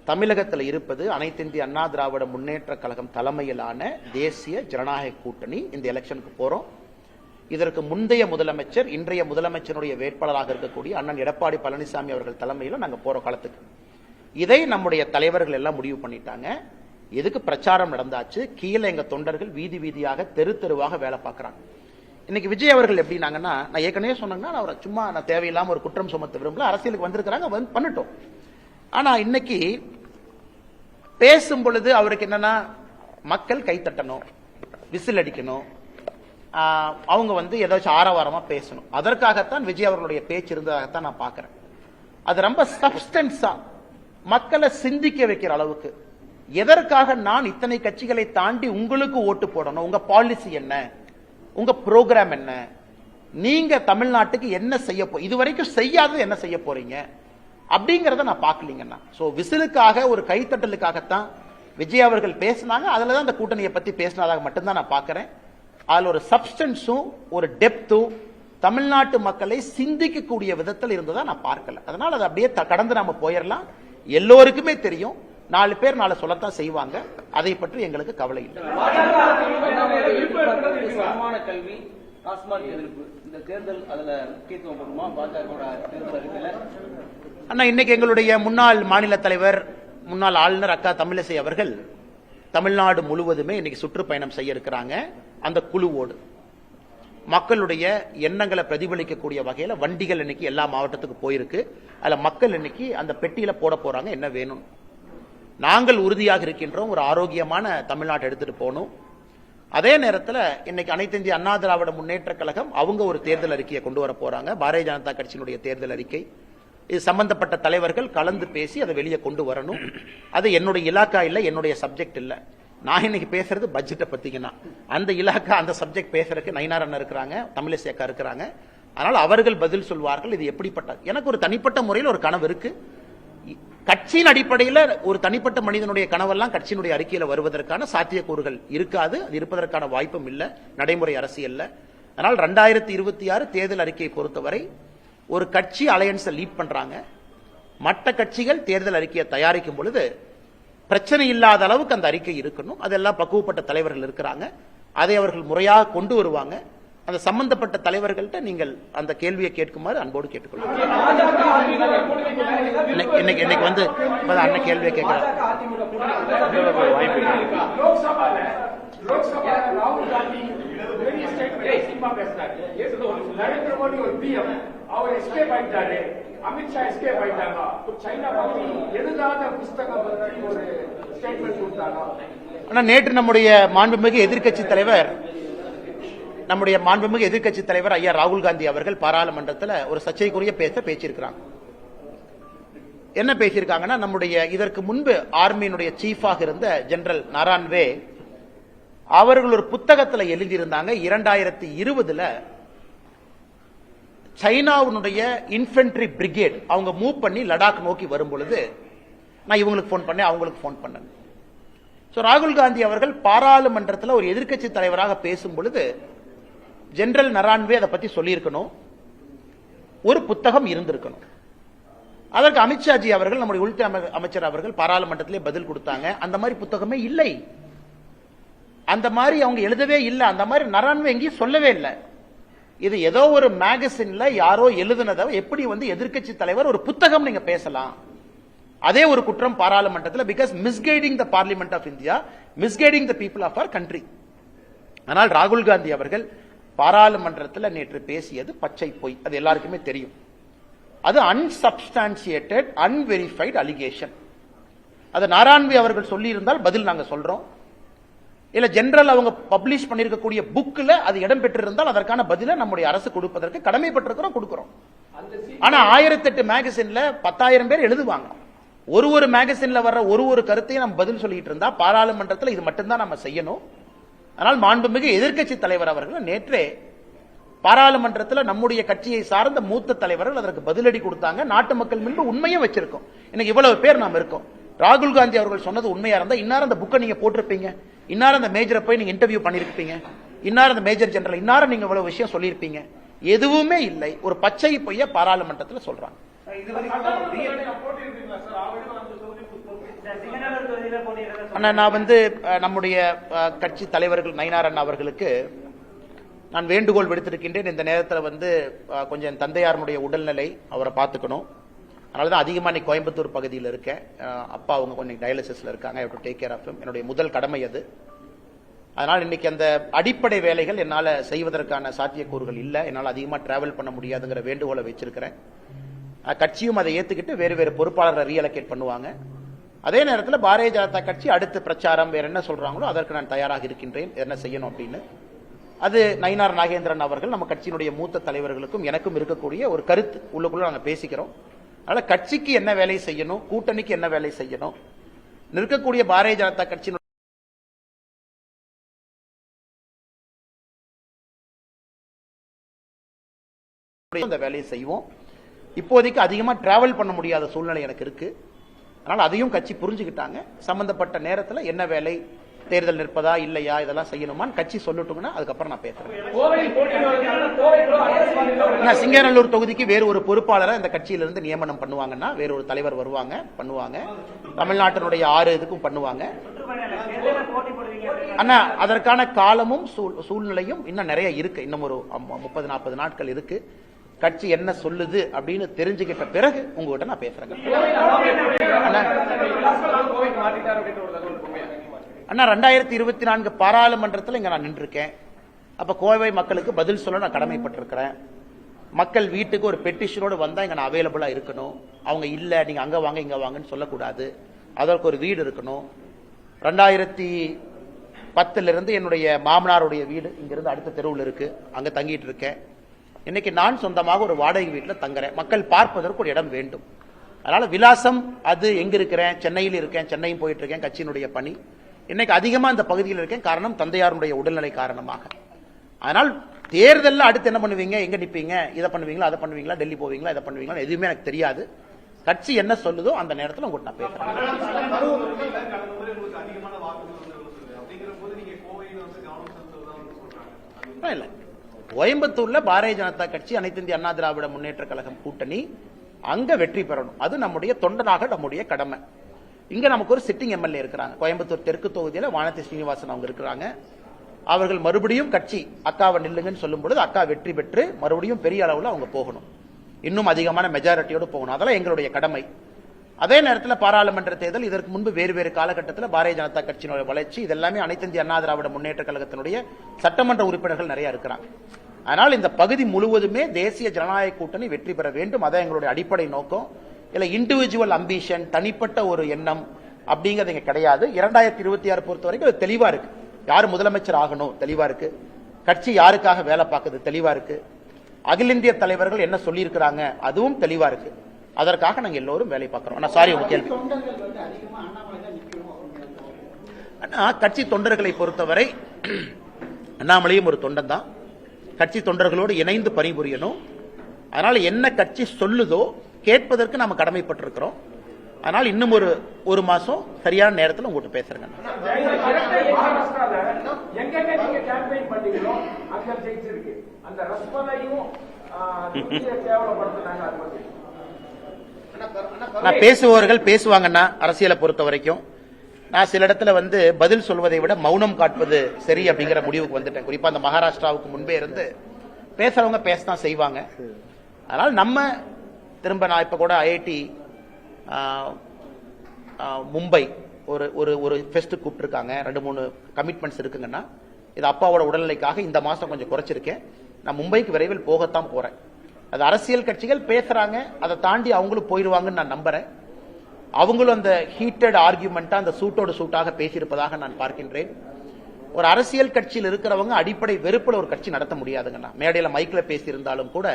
தமிழகத்தில் இருப்பது அனைத்து இந்திய அண்ணா திராவிட முன்னேற்ற கழகம் தலைமையிலான தேசிய ஜனநாயக கூட்டணி. இந்த எலெக்ஷனுக்கு போறோம். இதற்கு முந்தைய முதலமைச்சர், இன்றைய முதலமைச்சருடைய வேட்பாளராக இருக்கக்கூடிய அண்ணன் எடப்பாடி பழனிசாமி அவர்கள் தலைமையில் நாங்க போறோம் களத்துக்கு. இதை நம்முடைய தலைவர்கள் எல்லாம் முடிவு பண்ணிட்டாங்க. எதுக்கு பிரச்சாரம் நடந்தாச்சு, கீழே எங்க தொண்டர்கள் வீதி வீதியாக தெரு தெருவாக வேலை பார்க்கறாங்க. இன்னைக்கு விஜய் அவர்கள் எப்படின்னாங்கன்னா, நான் ஏற்கனவே சொன்னேன்னா அவரை சும்மா நான் தேவையில்லாம ஒரு குற்றம் சுமத்த விரும்பல, அரசியலுக்கு வந்திருக்கிறாங்க, பண்ணட்டும். ஆனா இன்னைக்கு பேசும் பொழுது அவருக்கு என்னன்னா, மக்கள் கைத்தட்டணும், விசில் அடிக்கணும், அவங்க வந்து ஏதாச்சும் ஆரவாரமா பேசணும். அதற்காகத்தான் விஜய் அவர்களுடைய பேச்சு இருந்ததாகத்தான் நான் பார்க்கிறேன். அது ரொம்ப சப்ஸ்டன்ஸா மக்களை சிந்திக்க வைக்கிற அளவுக்கு, எதற்காக நான் இத்தனை கட்சிகளை தாண்டி உங்களுக்கு ஓட்டு போடணும், உங்க பாலிசி என்ன, உங்க ப்ரோக்ராம் என்ன, நீங்க தமிழ்நாட்டுக்கு என்ன செய்ய இதுவரைக்கும் செய்யாதது என்ன செய்ய போறீங்க அப்படிங்கறத நான் பார்க்கலீங்கன்னா. சோ விசிலுக்காக ஒரு கைத்தட்டலுக்காகத்தான் விஜய் அவர்கள் பேசினாங்க. அதுலதான் அந்த கூட்டணியை பத்தி பேசினதாக மட்டும்தான் நான் பார்க்கிறேன். அதுல ஒரு சப்ஸ்டன்ஸும் ஒரு டெப்த்தும் தமிழ்நாட்டு மக்களை சிந்திக்கக்கூடிய விதத்தில் இருந்ததா நான் பார்க்கல. அதனால அதை அப்படியே கடந்து நாம போயிடலாம். எல்லோருக்குமே தெரியும், 4 பேர் நாளை சொல்லத்தான் செய்வாங்க. அதை பற்றி எங்களுக்கு கவலை இல்லை. சமமான கல்வி, டாஸ்மாக் எதிர்ப்பு, இந்த தேர்தல் அதுல முக்கியத்துவம் கொடுமா பாஜக தேர்தல் அறிக்கையில? அண்ணா இன்னைக்கு எங்களுடைய முன்னாள் மாநில தலைவர், முன்னாள் ஆளுநர் அக்கா தமிழிசை அவர்கள் தமிழ்நாடு முழுவதுமே இன்னைக்கு சுற்றுப்பயணம் செய்ய இருக்கிறாங்க. அந்த குழுவோடு மக்களுடைய எண்ணங்களை பிரதிபலிக்கக்கூடிய வகையில வண்டிகள் இன்னைக்கு எல்லா மாவட்டத்துக்கு போயிருக்கு. அதுல மக்கள் இன்னைக்கு அந்த பெட்டியில போட போறாங்க என்ன வேணும். நாங்கள் உறுதியாக இருக்கின்றோம், ஒரு ஆரோக்கியமான தமிழ்நாட்டை எடுத்துட்டு போகணும். அதே நேரத்தில் இன்னைக்கு அனைத்து இந்திய அண்ணா திராவிட முன்னேற்ற கழகம் அவங்க ஒரு தேர்தல் அறிக்கையை கொண்டு வர போறாங்க. பாரதிய ஜனதா கட்சியினுடைய தேர்தல் அறிக்கை இது சம்பந்தப்பட்ட தலைவர்கள் கலந்து பேசி அதை வெளியே கொண்டு வரணும். அது என்னுடைய இலாக்கா இல்லை, என்னுடைய சப்ஜெக்ட் இல்லை. நான் இன்னைக்கு பேசுறது பட்ஜெட்டை பத்திங்கன்னா அந்த இலாக்கா அந்த சப்ஜெக்ட் பேசுறதுக்கு நயினார் அண்ணா இருக்கிறாங்க, தமிழிசை அக்கா இருக்கிறாங்க. அதனால அவர்கள் பதில் சொல்வார்கள். இது எப்படிப்பட்ட எனக்கு ஒரு தனிப்பட்ட முறையில் ஒரு கனவு இருக்கு. கட்சியின் அடிப்படையில் ஒரு தனிப்பட்ட மனிதனுடைய கனவெல்லாம் கட்சியினுடைய அறிக்கையில் வருவதற்கான சாத்தியக்கூறுகள் இருக்காது. அது இருப்பதற்கான வாய்ப்பும் இல்லை நடைமுறை அரசியல்ல. அதனால் 2026 தேர்தல் அறிக்கையை பொறுத்தவரை ஒரு கட்சி அலையன்ஸை லீட் பண்றாங்க. மற்ற கட்சிகள் தேர்தல் அறிக்கையை தயாரிக்கும் பொழுது பிரச்சனை இல்லாத அளவுக்கு அந்த அறிக்கை இருக்கணும். அதெல்லாம் பக்குவப்பட்ட தலைவர்கள் இருக்கிறாங்க. அதை அவர்கள் முறையாக கொண்டு வருவாங்க. அந்த சம்பந்தப்பட்ட தலைவர்கள்ட்ட நீங்கள் அந்த கேள்வியை கேட்குமாறு அன்போடு கேட்டுக்கொள்ளுங்க. இன்னைக்கு வந்து அண்ணன் கேள்வியை கேட்கிறார். அவர் எஸ்கேப் ஆயிட்டாரு, அமித்ஷா எஸ்கேப் ஆயிட்டாங்க. சைனா பத்தி எழுதாத புஸ்தகம் பத்தி ஒரு ஸ்டேட்மெண்ட் கொடுத்தாங்க. ஆனா நேற்று நம்முடைய மாண்புமிகு எதிர்க்கட்சி தலைவர் ஐயா ராகுல் காந்தி அவர்கள் பாராளுமன்றத்தில் ஒரு சர்ச்சைக்குரிய பேசியிருக்கிறாங்க. என்ன பேசியிருக்காங்கன்னா, நம்முடைய இதற்கு முன்பு ஆர்மியினுடைய சீஃபாக இருந்த ஜெனரல் நாரான்வே அவர்கள் ஒரு புத்தகத்தில் எழுதியிருந்தாங்க. 2020 சைனாவுடைய இன்ஃபென்ட்ரி பிரிகேட் அவங்க மூவ் பண்ணி லடாக் நோக்கி வரும் பொழுது நான் இவங்களுக்கு போன் பண்ணேன், அவங்களுக்கு போன் பண்ணேன். ராகுல் காந்தி அவர்கள் பாராளுமன்றத்தில் ஒரு எதிர்க்கட்சி தலைவராக பேசும் பொழுது ஜெனரல் நரான்வே அதை பத்தி சொல்லியிருக்கணும், ஒரு புத்தகம் இருந்திருக்கணும். அதற்கு அமித்ஷாஜி அவர்கள் நம்முடைய உள்துறை அமைச்சர் அவர்கள் பாராளுமன்றத்திலே பதில் கொடுத்தாங்க. அந்த மாதிரி புத்தகமே இல்லை, அந்த மாதிரி அவங்க எழுதவே இல்லை, அந்த மாதிரி நரான்வே எங்கேயும் சொல்லவே இல்லை. இது ஏதோ ஒரு மேகசின்ல யாரோ எழுதுனதை எப்படி வந்து எதிர்க்கட்சி தலைவர் ஒரு புத்தகம் நீங்க பேசலாம்? அதே ஒரு குற்றம் பாராளுமன்றத்தில். Because misguiding the parliament of India, misguiding the people of our country. ஆனால் ராகுல் காந்தி அவர்கள் பாராளுமன்றத்தில் நேற்று பேசியது பச்சை பொய், அது எல்லாருக்குமே தெரியும். அது அன்சப்ஸ்டான்சியேட்டட் அன்வெரிஃபைடு அலிகேஷன். அது நாராயண்வி அவர்கள் சொல்லி இருந்தால் பதில் நாங்க சொல்றோம். இல்ல ஜெனரல் அவங்க பப்ளிஷ் பண்ணிருக்கக்கூடிய புக்ல அது இடம் பெற்றிருந்தால் அதற்கான பதிலை நம்முடைய அரசு கொடுப்பதற்கு கடமைப்பட்டிருக்கிறோம், கொடுக்கிறோம். ஆனா 1008 மேகசின்ல 10,000 பேர் எழுதுவாங்க. ஒரு மேகசின்ல வர்ற ஒரு கருத்தையும் நம்ம பதில் சொல்லிட்டு இருந்தா பாராளுமன்றத்தில் இது மட்டும்தான் நம்ம செய்யணும். ஆனால் மாண்புமிகு எதிர்க்கட்சி தலைவர் அவர்கள் நேற்றே பாராளுமன்றத்தில் நம்முடைய கட்சியை சார்ந்த மூத்த தலைவர்கள் அதற்கு பதிலடி கொடுத்தாங்க. நாட்டு மக்கள் முன்பு உண்மையும் வச்சிருக்கோம். இன்னைக்கு இவ்வளவு பேர் நாம் இருக்கோம். ராகுல் காந்தி அவர்கள் சொன்னது உண்மையா இருந்தா இன்னாரும் அந்த புக்கை நீங்க போட்டிருப்பீங்க, இன்னாரும் அந்த மேஜரை போய் நீங்க இன்டர்வியூ பண்ணிருப்பீங்க, இன்னாரும் அந்த மேஜர் ஜெனரல் இன்னாரும் நீங்க இவ்வளவு விஷயம் சொல்லியிருப்பீங்க. எதுவுமே இல்லை, ஒரு பச்சை பொய்ய பாராளுமன்றத்தில் சொல்றாங்க. நான் வந்து நம்முடைய கட்சி தலைவர்கள் நயினார் அண்ணா அவர்களுக்கு நான் வேண்டுகோள் விடுத்திருக்கின்றேன். இந்த நேரத்தில் வந்து கொஞ்சம் என் தந்தையாருடைய உடல்நிலை அவரை பார்த்துக்கணும். அதனாலதான் அதிகமா இன்னைக்கு கோயம்புத்தூர் பகுதியில் இருக்கேன். அப்பா அவங்க கொஞ்சம் டயாலிசிஸ்ல இருக்காங்க. I have to take care of him. என்னுடைய முதல் கடமை அது. அதனால் இன்னைக்கு அந்த அடிப்படை வேலைகள் என்னால் செய்வதற்கான சாத்தியக்கூறுகள் இல்லை. என்னால் அதிகமாக டிராவல் பண்ண முடியாதுங்கிற வேண்டுகோளை வச்சிருக்கிறேன். கட்சியும் அதை ஏற்றுக்கிட்டு வேறு பொறுப்பாளரை ரீஅலோகேட் பண்ணுவாங்க. அதே நேரத்தில் பாரதிய ஜனதா கட்சி அடுத்த பிரச்சாரம் வேற என்ன சொல்றாங்களோ அதற்கு நான் தயாராக இருக்கின்றேன், என்ன செய்யணும் அப்படின்னு. அது நயினார் நாகேந்திரன் அவர்கள் நம்ம கட்சியினுடைய மூத்த தலைவர்களுக்கும் எனக்கும் இருக்கக்கூடிய ஒரு கருத்து. உள்ளுக்குள்ள நாங்கள் பேசிக்கிறோம். அதனால கட்சிக்கு என்ன வேலை செய்யணும், கூட்டணிக்கு என்ன வேலை செய்யணும், நிற்கக்கூடிய பாரதிய ஜனதா கட்சியினுடைய அந்த வேலையை செய்வோம். இப்போதைக்கு அதிகமா டிராவல் பண்ண முடியாத சூழ்நிலை எனக்கு இருக்கு. அதனால அதையும் கட்சி புரிஞ்சுக்கிட்டாங்க. சம்பந்தப்பட்ட நேரத்தில் என்ன வேலை, தேர்தல் நிற்பதா இல்லையா, இதெல்லாம் செய்யணுமான்னு கட்சி சொல்லட்டுங்கன்னா அதுக்கப்புறம் நான் பேசுறேன். சிங்கநல்லூர் தொகுதிக்கு வேறு ஒரு பொறுப்பாளரை இந்த கட்சியிலிருந்து நியமனம் பண்ணுவாங்கன்னா வேற ஒரு தலைவர் வருவாங்க, பண்ணுவாங்க. தமிழ்நாட்டினுடைய 6 இதுக்கும் பண்ணுவாங்க. ஆனா அதற்கான காலமும் சூழ்நிலையும் இன்னும் நிறைய இருக்கு. இன்னும் ஒரு 30-40 நாட்கள் இருக்கு. கட்சி என்ன சொல்லுது அப்படின்னு தெரிஞ்சுக்கிட்ட பிறகு உங்ககிட்ட நான் பேசுறேன். அண்ணா 2024 பாராளுமன்றத்தில் இங்க நான் நின்றுருக்கேன். அப்ப கோவை மக்களுக்கு பதில் சொல்ல நான் கடமைப்பட்டிருக்கிறேன். மக்கள் வீட்டுக்கு ஒரு பெட்டிஷனோடு வந்தா இங்க நான் அவைலபிளா இருக்கணும். அவங்க இல்ல நீங்க அங்க வாங்க இங்க வாங்கன்னு சொல்லக்கூடாது. அதற்கு ஒரு வீடு இருக்கணும். 2010 இருந்து என்னுடைய மாமனாருடைய வீடு இங்கிருந்து அடுத்த தெருவில் இருக்கு, அங்க தங்கிட்டு இருக்கேன். இன்னைக்கு நான் சொந்தமாக ஒரு வாடகை வீட்டில் தங்குறேன். மக்கள் பார்ப்பதற்கு ஒரு இடம் வேண்டும். அதனால விலாசம் அது எங்க இருக்கிறேன், சென்னையில் இருக்கேன், சென்னையும் போயிட்டு இருக்கேன், கட்சியினுடைய பணி. இன்னைக்கு அதிகமா இந்த பகுதியில் இருக்கேன். காரணம் தந்தையாருடைய உடல்நிலை காரணமாக. அதனால் தேர்தலில் அடுத்து என்ன பண்ணுவீங்க, எங்க நிப்பீங்க, இதை பண்ணுவீங்களா, அதை பண்ணுவீங்களா, டெல்லி போவீங்களா, இதை பண்ணுவீங்களா, எதுவுமே எனக்கு தெரியாது. கட்சி என்ன சொல்லுதோ அந்த நேரத்தில் உங்கள்கிட்ட நான் பேசுறேன். இல்ல, கோயம்புத்தூர்ல பாரதிய ஜனதா கட்சி, அனைத்து இந்திய அண்ணா திராவிட முன்னேற்ற கழகம் கூட்டணி அங்க வெற்றி பெறணும். அது நம்முடைய தொண்டனாக நம்முடைய கடமை. இங்க நமக்கு ஒரு சிட்டிங் எம்எல்ஏ இருக்கிறாங்க. கோயம்புத்தூர் தெற்கு தொகுதியில வானதி ஸ்ரீனிவாசன் அவங்க இருக்கிறாங்க. அவர்கள் மறுபடியும் கட்சி அக்காவை நில்லுங்கன்னு சொல்லும் பொழுது அக்கா வெற்றி பெற்று மறுபடியும் பெரிய அளவில் அவங்க போகணும், இன்னும் அதிகமான மெஜாரிட்டியோடு போகணும். அதெல்லாம் எங்களுடைய கடமை. அதே நேரத்தில் பாராளுமன்ற தேர்தல், இதற்கு முன்பு வேறு வேறு காலகட்டத்தில் பாரதிய ஜனதா கட்சியினுடைய வளர்ச்சி, இதெல்லாமே அனைத்து இந்திய அண்ணா திராவிட முன்னேற்ற கழகத்தினுடைய சட்டமன்ற உறுப்பினர்கள் நிறைய இருக்கிறாங்க. ஆனால் இந்த பகுதி முழுவதுமே தேசிய ஜனநாயக கூட்டணி வெற்றி பெற வேண்டும். அதான் எங்களுடைய அடிப்படை நோக்கம். இல்ல இண்டிவிஜுவல் அம்பிஷன், தனிப்பட்ட ஒரு எண்ணம் அப்படிங்கிறது இங்க கிடையாது. 2026 பொறுத்த வரைக்கும் அது தெளிவா இருக்கு. யார் முதலமைச்சர் ஆகணும் தெளிவா இருக்கு. கட்சி யாருக்காக வேலை பார்க்குது தெளிவா இருக்கு. அகில இந்திய தலைவர்கள் என்ன சொல்லி இருக்கிறாங்க அதுவும் தெளிவா இருக்கு. அதற்காக நாங்க எல்லோரும் வேலை பார்க்கிறோம். சாரி, உங்க கேள்வி. கட்சி தொண்டர்களை பொறுத்தவரை அண்ணாமலையும் ஒரு தொண்டன் தான். கட்சி தொண்டர்களோடு இணைந்து பணிபுரியணும். அதனால என்ன கட்சி சொல்லுதோ கேட்பதற்கு நாம கடமைப்பட்டிருக்கிறோம். அதனால இன்னும் ஒரு மாசம் சரியான நேரத்தில் உங்ககிட்ட பேசுறேங்க. நான் பேசுபவர்கள் பேசுவாங்கன்னா அரசியலை பொறுத்த வரைக்கும் நான் சில இடத்துல பதில் சொல்வதை விட மௌனம் காட்டுவது சரி அப்படிங்கிற முடிவுக்கு வந்துட்டேன். குறிப்பா அந்த மகாராஷ்டிராவுக்கு முன்பே இருந்து பேசுறவங்க பேசத்தான் செய்வாங்க. அதனால நம்ம திரும்ப நான் இப்ப கூட ஐஐடி மும்பை ஒரு ஃபெஸ்ட் கூப்பிட்டுருக்காங்க. 2-3 கமிட்மெண்ட்ஸ் இருக்குங்கன்னா இது அப்பாவோட உடல்நிலைக்காக இந்த மாசம் கொஞ்சம் குறைச்சிருக்கேன். நான் மும்பைக்கு விரைவில் போகத்தான் போறேன். அது அரசியல் கட்சிகள் பேசுறாங்க, அதை தாண்டி அவங்களும் போயிடுவாங்கன்னு நான் நம்புறேன். அவங்களும் அந்த ஹீட்டட் ஆர்கியூமெண்டா அந்த சூட்டோடு சூட்டாக பேசியிருப்பதாக நான் பார்க்கின்றேன். ஒரு அரசியல் கட்சியில் இருக்கிறவங்க அடிப்படை வெறுப்புல ஒரு கட்சி நடத்த முடியாதுங்கண்ணா. மேடையில மைக்ல பேசியிருந்தாலும் கூட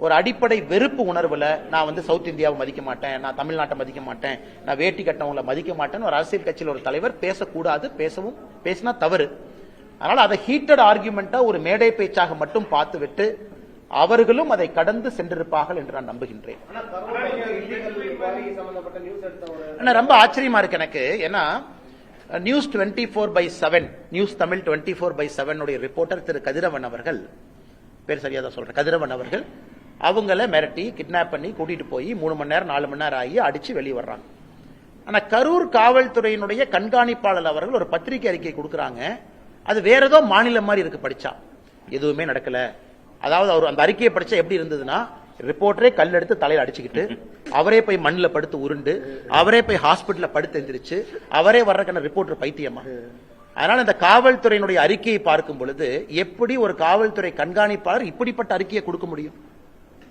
ஒரு அடிப்படை வெறுப்பு உணர்வுல நான் சவுத் இந்தியாவை மதிக்க மாட்டேன், நான் தமிழ்நாட்டை மதிக்க மாட்டேன், நான் வேட்டி கட்டவங்களை மதிக்க மாட்டேன்னு ஒரு அரசியல் கட்சியில் ஒரு தலைவர் பேசக்கூடாது. பேசினா தவறு. அதனால அதை ஹீட்டட் ஆர்கியூமெண்டா ஒரு மேடை பேச்சாக மட்டும் பார்த்துவிட்டு அவர்களும் அதை கடந்து சென்றிருப்பார்கள் என்று நான் நம்புகின்றேன். ரொம்ப ஆச்சரியமா இருக்கு எனக்கு. ஏன்னா நியூஸ் 24/7 நியூஸ் தமிழ் 24/7 உடைய ரிப்போர்ட்டர் திரு கதிரவன் அவர்கள், பேர் சரியாதான் சொல்றேன், கதிரவன் அவர்கள் அவங்கள மிரட்டி கிட்னாப் பண்ணி கூட்டிட்டு போய் 3 மணி நேரம் 4 மணி நேரம் ஆகி அடிச்சு வெளியே வர்றாங்க. ஆனா கரூர் காவல்துறையினுடைய கண்காணிப்பாளர் அவர்கள் ஒரு பத்திரிகை அறிக்கை கொடுக்கறாங்க. அது வேற ஏதோ மாநிலம் மாதிரி இருக்கு. படிச்சா எதுவுமே நடக்கல. அதாவது அவர் அந்த அறிக்கையை படிச்சா எப்படி இருந்ததுன்னா, ரிப்போர்ட்டரே கல் எடுத்து தலையில அடிச்சுக்கிட்டு, அவரே போய் மண்ணில் படுத்து உருண்டு, அவரே போய் ஹாஸ்பிட்டல்ல படுத்து எந்திரிச்சு, அவரே வர்றதுக்கான ரிப்போர்ட்டர் பைத்தியமா. அதனால இந்த காவல்துறையினுடைய அறிக்கையை பார்க்கும் பொழுது எப்படி ஒரு காவல்துறை கண்காணிப்பாளர் இப்படிப்பட்ட அறிக்கையை கொடுக்க முடியும்?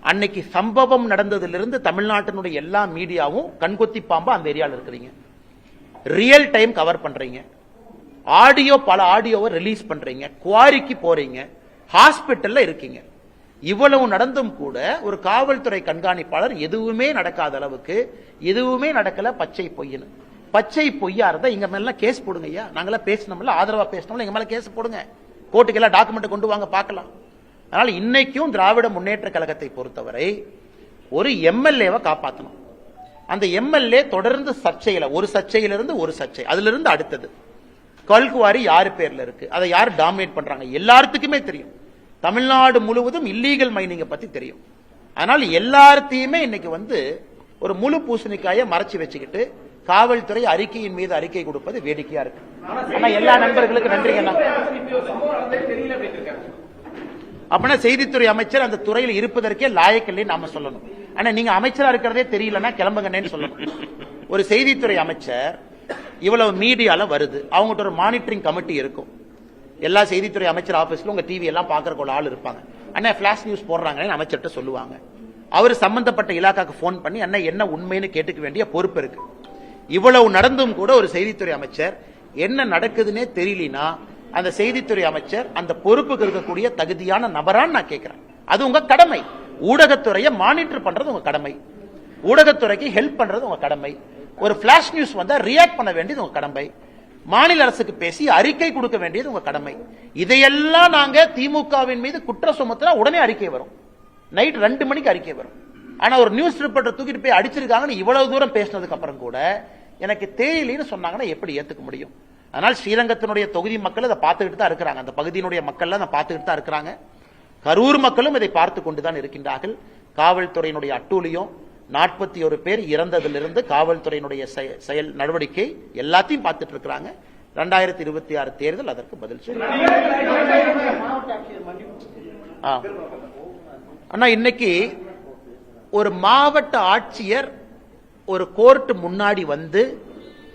அன்னைக்கு சம்பவம் நடந்ததிலிருந்து தமிழ்நாட்டினுடைய எல்லா மீடியாவும் கண்கொத்தி பாம்பா அந்த ஏரியாவில் இருக்கிறீங்க. ரியல் டைம் கவர் பண்றீங்க, ஆடியோ பல ஆடியோவை ரிலீஸ் பண்றீங்க, குவாரிக்கு போறீங்க, ஹாஸ்பிட்டல்ல இருக்கீங்க. இவ்வளவு நடந்தும் கூட ஒரு காவல்துறை கண்காணிப்பாளர் எதுவுமே நடக்காத அளவுக்கு எதுவுமே நடக்கல, பச்சை பொய்னு. பச்சை பொய்யா இருந்தா இங்க மேல கேஸ் போடுங்க ஐயா. நாங்களாம் பேசணும்ல, ஆதரவா பேசணும்ல, எங்க மேல கேஸ் போடுங்க, கோர்ட்டுக்கு எல்லாம் டாக்குமெண்ட் கொண்டு வாங்க பார்க்கலாம். அதனால இன்னைக்கும் திராவிட முன்னேற்ற கழகத்தை பொறுத்தவரை ஒரு எம்எல்ஏவை காப்பாற்றணும். அந்த எம்எல்ஏ தொடர்ந்து சர்ச்சையில, ஒரு சர்ச்சையிலிருந்து ஒரு சர்ச்சை, அதுல இருந்து அடுத்தது கல்குவாரி யாரு பேர்ல இருக்கு, அதை யார் டாமினேட் பண்றாங்க எல்லாத்துக்குமே தெரியும். தமிழ்நாடு முழுவதும் இல்லீகல் மைனிங்க பத்தி தெரியும். அதனால எல்லாத்தையுமே இன்னைக்கு ஒரு முழு பூசணிக்காயை மறைச்சு வச்சுக்கிட்டு காவல்துறை அறிக்கையின் மீது அறிக்கை கொடுப்பது வேடிக்கையா இருக்கு. ஆனா எல்லா நண்பர்களுக்கு நன்றிங்க. அப்படின்னா செய்தித்துறை அமைச்சர் அந்த துறையில் இருப்பதற்கே லாயக்கில்லை நாம சொல்லணும். ஆனா நீங்க அமைச்சரா இருக்கிறதே தெரியலன்னா கிளம்புங்கன்னு சொல்லணும். ஒரு செய்தித்துறை அமைச்சர் இவ்வளவு மீடியால வருது, அவங்ககிட்ட ஒரு மானிட்டரிங் கமிட்டி இருக்கும். எல்லா செய்தித்துறை அமைச்சர் ஆபீஸ்ல உங்க டிவி எல்லாம் பாக்குறக்கு ஆள் இருப்பாங்க. அண்ணா பிளாஷ் நியூஸ் போடுறாங்கன்னு அமைச்சர்கிட்ட சொல்லுவாங்க. அவர் சம்பந்தப்பட்ட இலாக்காக்கு போன் பண்ணி அண்ணா என்ன உண்மைன்னு கேட்டுக்க வேண்டிய பொறுப்பு இருக்கு. இவ்வளவு நடந்தும் கூட ஒரு செய்தித்துறை அமைச்சர் என்ன நடக்குதுன்னே தெரியலனா அந்த செய்தித்துறை அமைச்சர் அந்த பொறுப்புக்கு இருக்கக்கூடிய தகுதியான நபரான்னு நான் கேட்கிறேன். அது உங்க கடமை. ஊடகத்துறையை மானிட்டர் பண்றது உங்க கடமை. ஊடகத்துறைக்கு ஹெல்ப் பண்றது உங்க கடமை. ஒரு பிளாஷ் நியூஸ் வந்தா ரியாக்ட் பண்ண வேண்டியது உங்க கடமை. மாநில அரசுக்கு பேசி அறிக்கை கொடுக்க வேண்டியது உங்க கடமை. இதையெல்லாம் நாங்க திமுகவின் மீது குற்ற சுமத்தினா உடனே அறிக்கை வரும். நைட் 2 மணிக்கு அறிக்கை வரும். ஆனா ஒரு நியூஸ் ரிப்போர்ட்டர் தூக்கிட்டு போய் அடிச்சிருக்காங்கன்னு இவ்வளவு தூரம் பேசினதுக்கு அப்புறம் கூட எனக்கு தெரியலன்னு சொன்னாங்கன்னா எப்படி ஏத்துக்க முடியும்? அதனால் ஸ்ரீரங்கத்தினுடைய தொகுதி மக்கள் அதை பார்த்துக்கிட்டு தான் இருக்கிறாங்க. அந்த பகுதியினுடைய மக்கள் அதை பார்த்துக்கிட்டு தான் இருக்கிறாங்க. கரூர் மக்களும் இதை பார்த்து கொண்டுதான் இருக்கின்றார்கள். காவல்துறையினுடைய அட்டூழியம், 41 பேர் இறந்ததிலிருந்து காவல்துறையினுடைய செயல் நடவடிக்கை எல்லாத்தையும் பார்த்துட்டு இருக்கிறாங்க. 2026 தேர்தல் அதற்கு பதில் சொல்லும். ஆனா இன்னைக்கு ஒரு மாவட்ட ஆட்சியர் ஒரு கோர்ட் முன்னாடி வந்து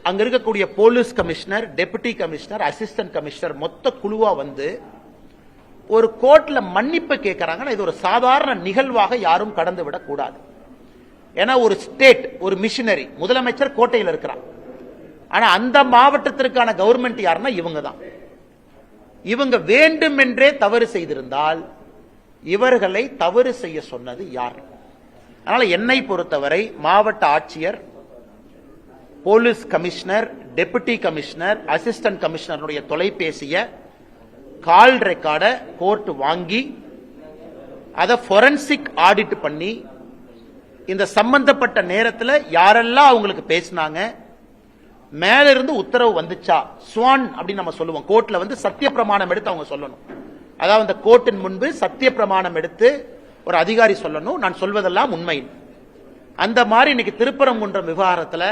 அங்க இருக்கக்கூடிய police commissioner, deputy commissioner, assistant commissioner மொத்த குழுவா வந்து ஒரு கோர்ட்ல மன்னிப்பு கேட்கறாங்கன்னா இது ஒரு சாதாரண நிகழ்வாக யாரும் கடந்து விடக் கூடாது. ஏன்னா ஒரு ஸ்டேட், ஒரு மிஷனரி முதலமைச்சர் கோட்டையில் இருக்கிறார். ஆனா அந்த மாவட்டத்திற்கான கவர்மெண்ட் யாருன்னா இவங்க தான். இவங்க வேண்டுமென்றே தவறு செய்திருந்தால் இவர்களை தவறு செய்ய சொன்னது யார்? அதனால என்னை பொறுத்தவரை மாவட்ட ஆட்சியர், police commissioner, deputy commissioner, assistant கமிஷனருடைய தொலைபேசிய கால் ரெக்கார்ட கோர்ட் வாங்கி அதை ஃபோரன்சிக் ஆடிட் பண்ணி இந்த சம்பந்தப்பட்ட நேரத்தில் யாரெல்லாம் அவங்களுக்கு பேசினாங்க, மேல இருந்து உத்தரவு வந்துச்சா, ஸ்வான் அப்படின்னு நம்ம சொல்லுவோம். கோர்ட்ல வந்து சத்திய பிரமாணம் எடுத்து அவங்க சொல்லணும். அதாவது அந்த கோர்ட்டின் முன்பு சத்திய பிரமாணம் எடுத்து ஒரு அதிகாரி சொல்லணும், நான் சொல்வதெல்லாம் உண்மை. அந்த மாதிரி இன்னைக்கு திருப்பரங்குன்றம் விவகாரத்தில்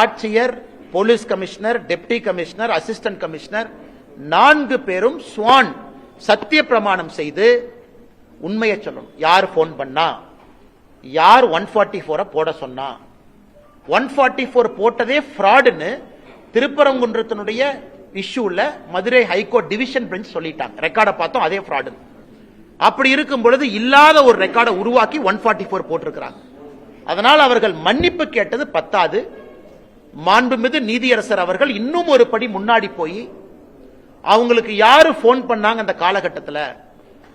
ஆட்சியர், police commissioner, deputy commissioner, assistant commissioner 4 பேரும் ஸ்வான் சத்திய பிரமாணம் செய்து உண்மையை சொல்லணும். யார் போன் பண்ணா, யார் 144 போட சொன்னா, 144 போட்டதே ஃப்ராடுன்னு திருப்பரங்குன்றத்தினுடைய இஷ்யூல மதுரை ஹைகோர்ட் டிவிஷன் பெஞ்ச் சொல்லிட்டாங்க. ரெக்கார்டை பார்த்தோம், அதே ஃப்ராடு. அப்படி இருக்கும் பொழுது இல்லாத ஒரு ரெக்கார்டை உருவாக்கி 144 போட்டிருக்கிறாங்க. அதனால் அவர்கள் மன்னிப்பு கேட்டது பத்தாது. மாண்புமிகு நீதியரசர் அவர்கள் இன்னும் ஒரு படி முன்னாடி போய் அவங்களுக்கு யாரு போன் பண்ணாங்க அந்த காலகட்டத்தில்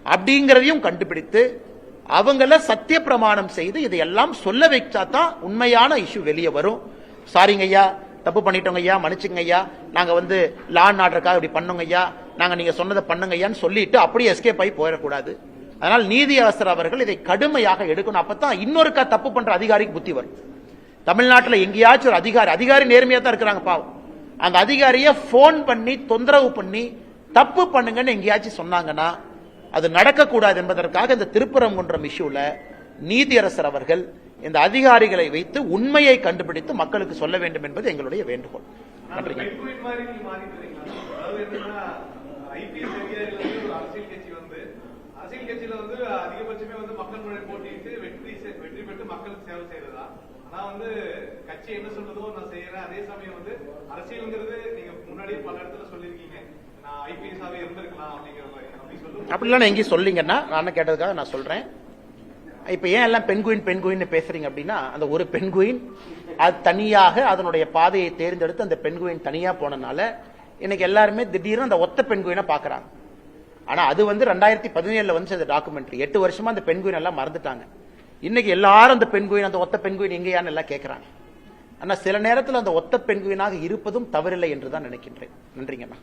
அப்படிங்கறதையும் கண்டுபிடித்து அவங்கள சத்திய பிரமாணம் செய்து இதையெல்லாம் சொல்ல வைச்சாதான் உண்மையான இஷ்யூ வெளியே வரும். சாரிங்க ஐயா, தப்பு பண்ணிட்டோங்க ஐயா, மன்னிச்சுங்க ஐயா, நாங்க வந்து லா அண்ட் ஆர்டருக்காக இப்படி பண்ணோங்க ஐயா, நாங்க நீங்க சொன்னதை பண்ணுங்க ஐயான்னு சொல்லிட்டு அப்படியே எஸ்கேப் ஆகி போயிடக்கூடாது. அதனால் நீதியரசர் அவர்கள் இதை கடுமையாக எடுக்கணும். அப்பதான் இன்னொருக்கா தப்பு பண்ற அதிகாரிக்கு புத்தி வரும். தமிழ்நாட்டில் எங்கேயாச்சும் ஒரு அதிகாரி நேர்மையா தான் இருக்கிறாங்க பாவம், அந்த அதிகாரிய போன் பண்ணி தொந்தரவு பண்ணி தப்பு பண்ணுங்கன்னு எங்கேயாச்சும் சொன்னாங்கன்னா அது நடக்கக்கூடாது என்பதற்காக இந்த திருப்பரங்குன்றம் இஷ்யூல நீதியரசர் அவர்கள் இந்த அதிகாரிகளை வைத்து உண்மையை கண்டுபிடித்து மக்களுக்கு சொல்ல வேண்டும் என்பது எங்களுடைய வேண்டுகோள். நன்றி. அரசியல் கட்சியில வந்து அதிகபட்சமே வந்து மக்கள் முன்னாடி போட்டிட்டு வெற்றி பெற்று மக்களுக்கு சேவை செய்யறதா? நான் வந்து கட்சி என்ன சொல்றதோ நான் செய்யறேன். அதே சமயம் வந்து அரசியல்ங்கிறது நீங்க முன்னாடியே பல இடத்துல சொல்லிருக்கீங்க, நான் ஐபிஎஸ்ஆவே இருந்திருக்கலாம் அப்படிங்கிற மாதிரி. அப்படிலாம் எங்கேயும் சொல்லிங்கன்னா நான் கேட்டதுக்காக நான் சொல்றேன். இப்ப ஏன் எல்லாம் பெண்குயின் பேசுறீங்க அப்படின்னா, அந்த ஒரு பெண்குயின் அது தனியாக அதனுடைய பாதையை தேர்ந்தெடுத்து அந்த பெண்குயின் தனியா போனனால இன்னைக்கு எல்லாருமே திடீர்னு அந்த ஒத்த பெண்குயினை பாக்குறாங்க. ஆனா அது வந்து 2017 வந்து அந்த டாக்குமெண்ட்ரி 8 வருஷமா அந்த பெண்குயின் எல்லாம் மறந்துட்டாங்க. இன்னைக்கு எல்லாரும் அந்த பெண்குயின், அந்த ஒத்த பெண்குயின் எங்கேயான்னு எல்லாம் கேட்கிறாங்க. ஆனா சில நேரத்தில் அந்த ஒத்த பெண்குயினாக இருப்பதும் தவறில்லை என்றுதான் நினைக்கின்றேன். நன்றிங்கண்ணா.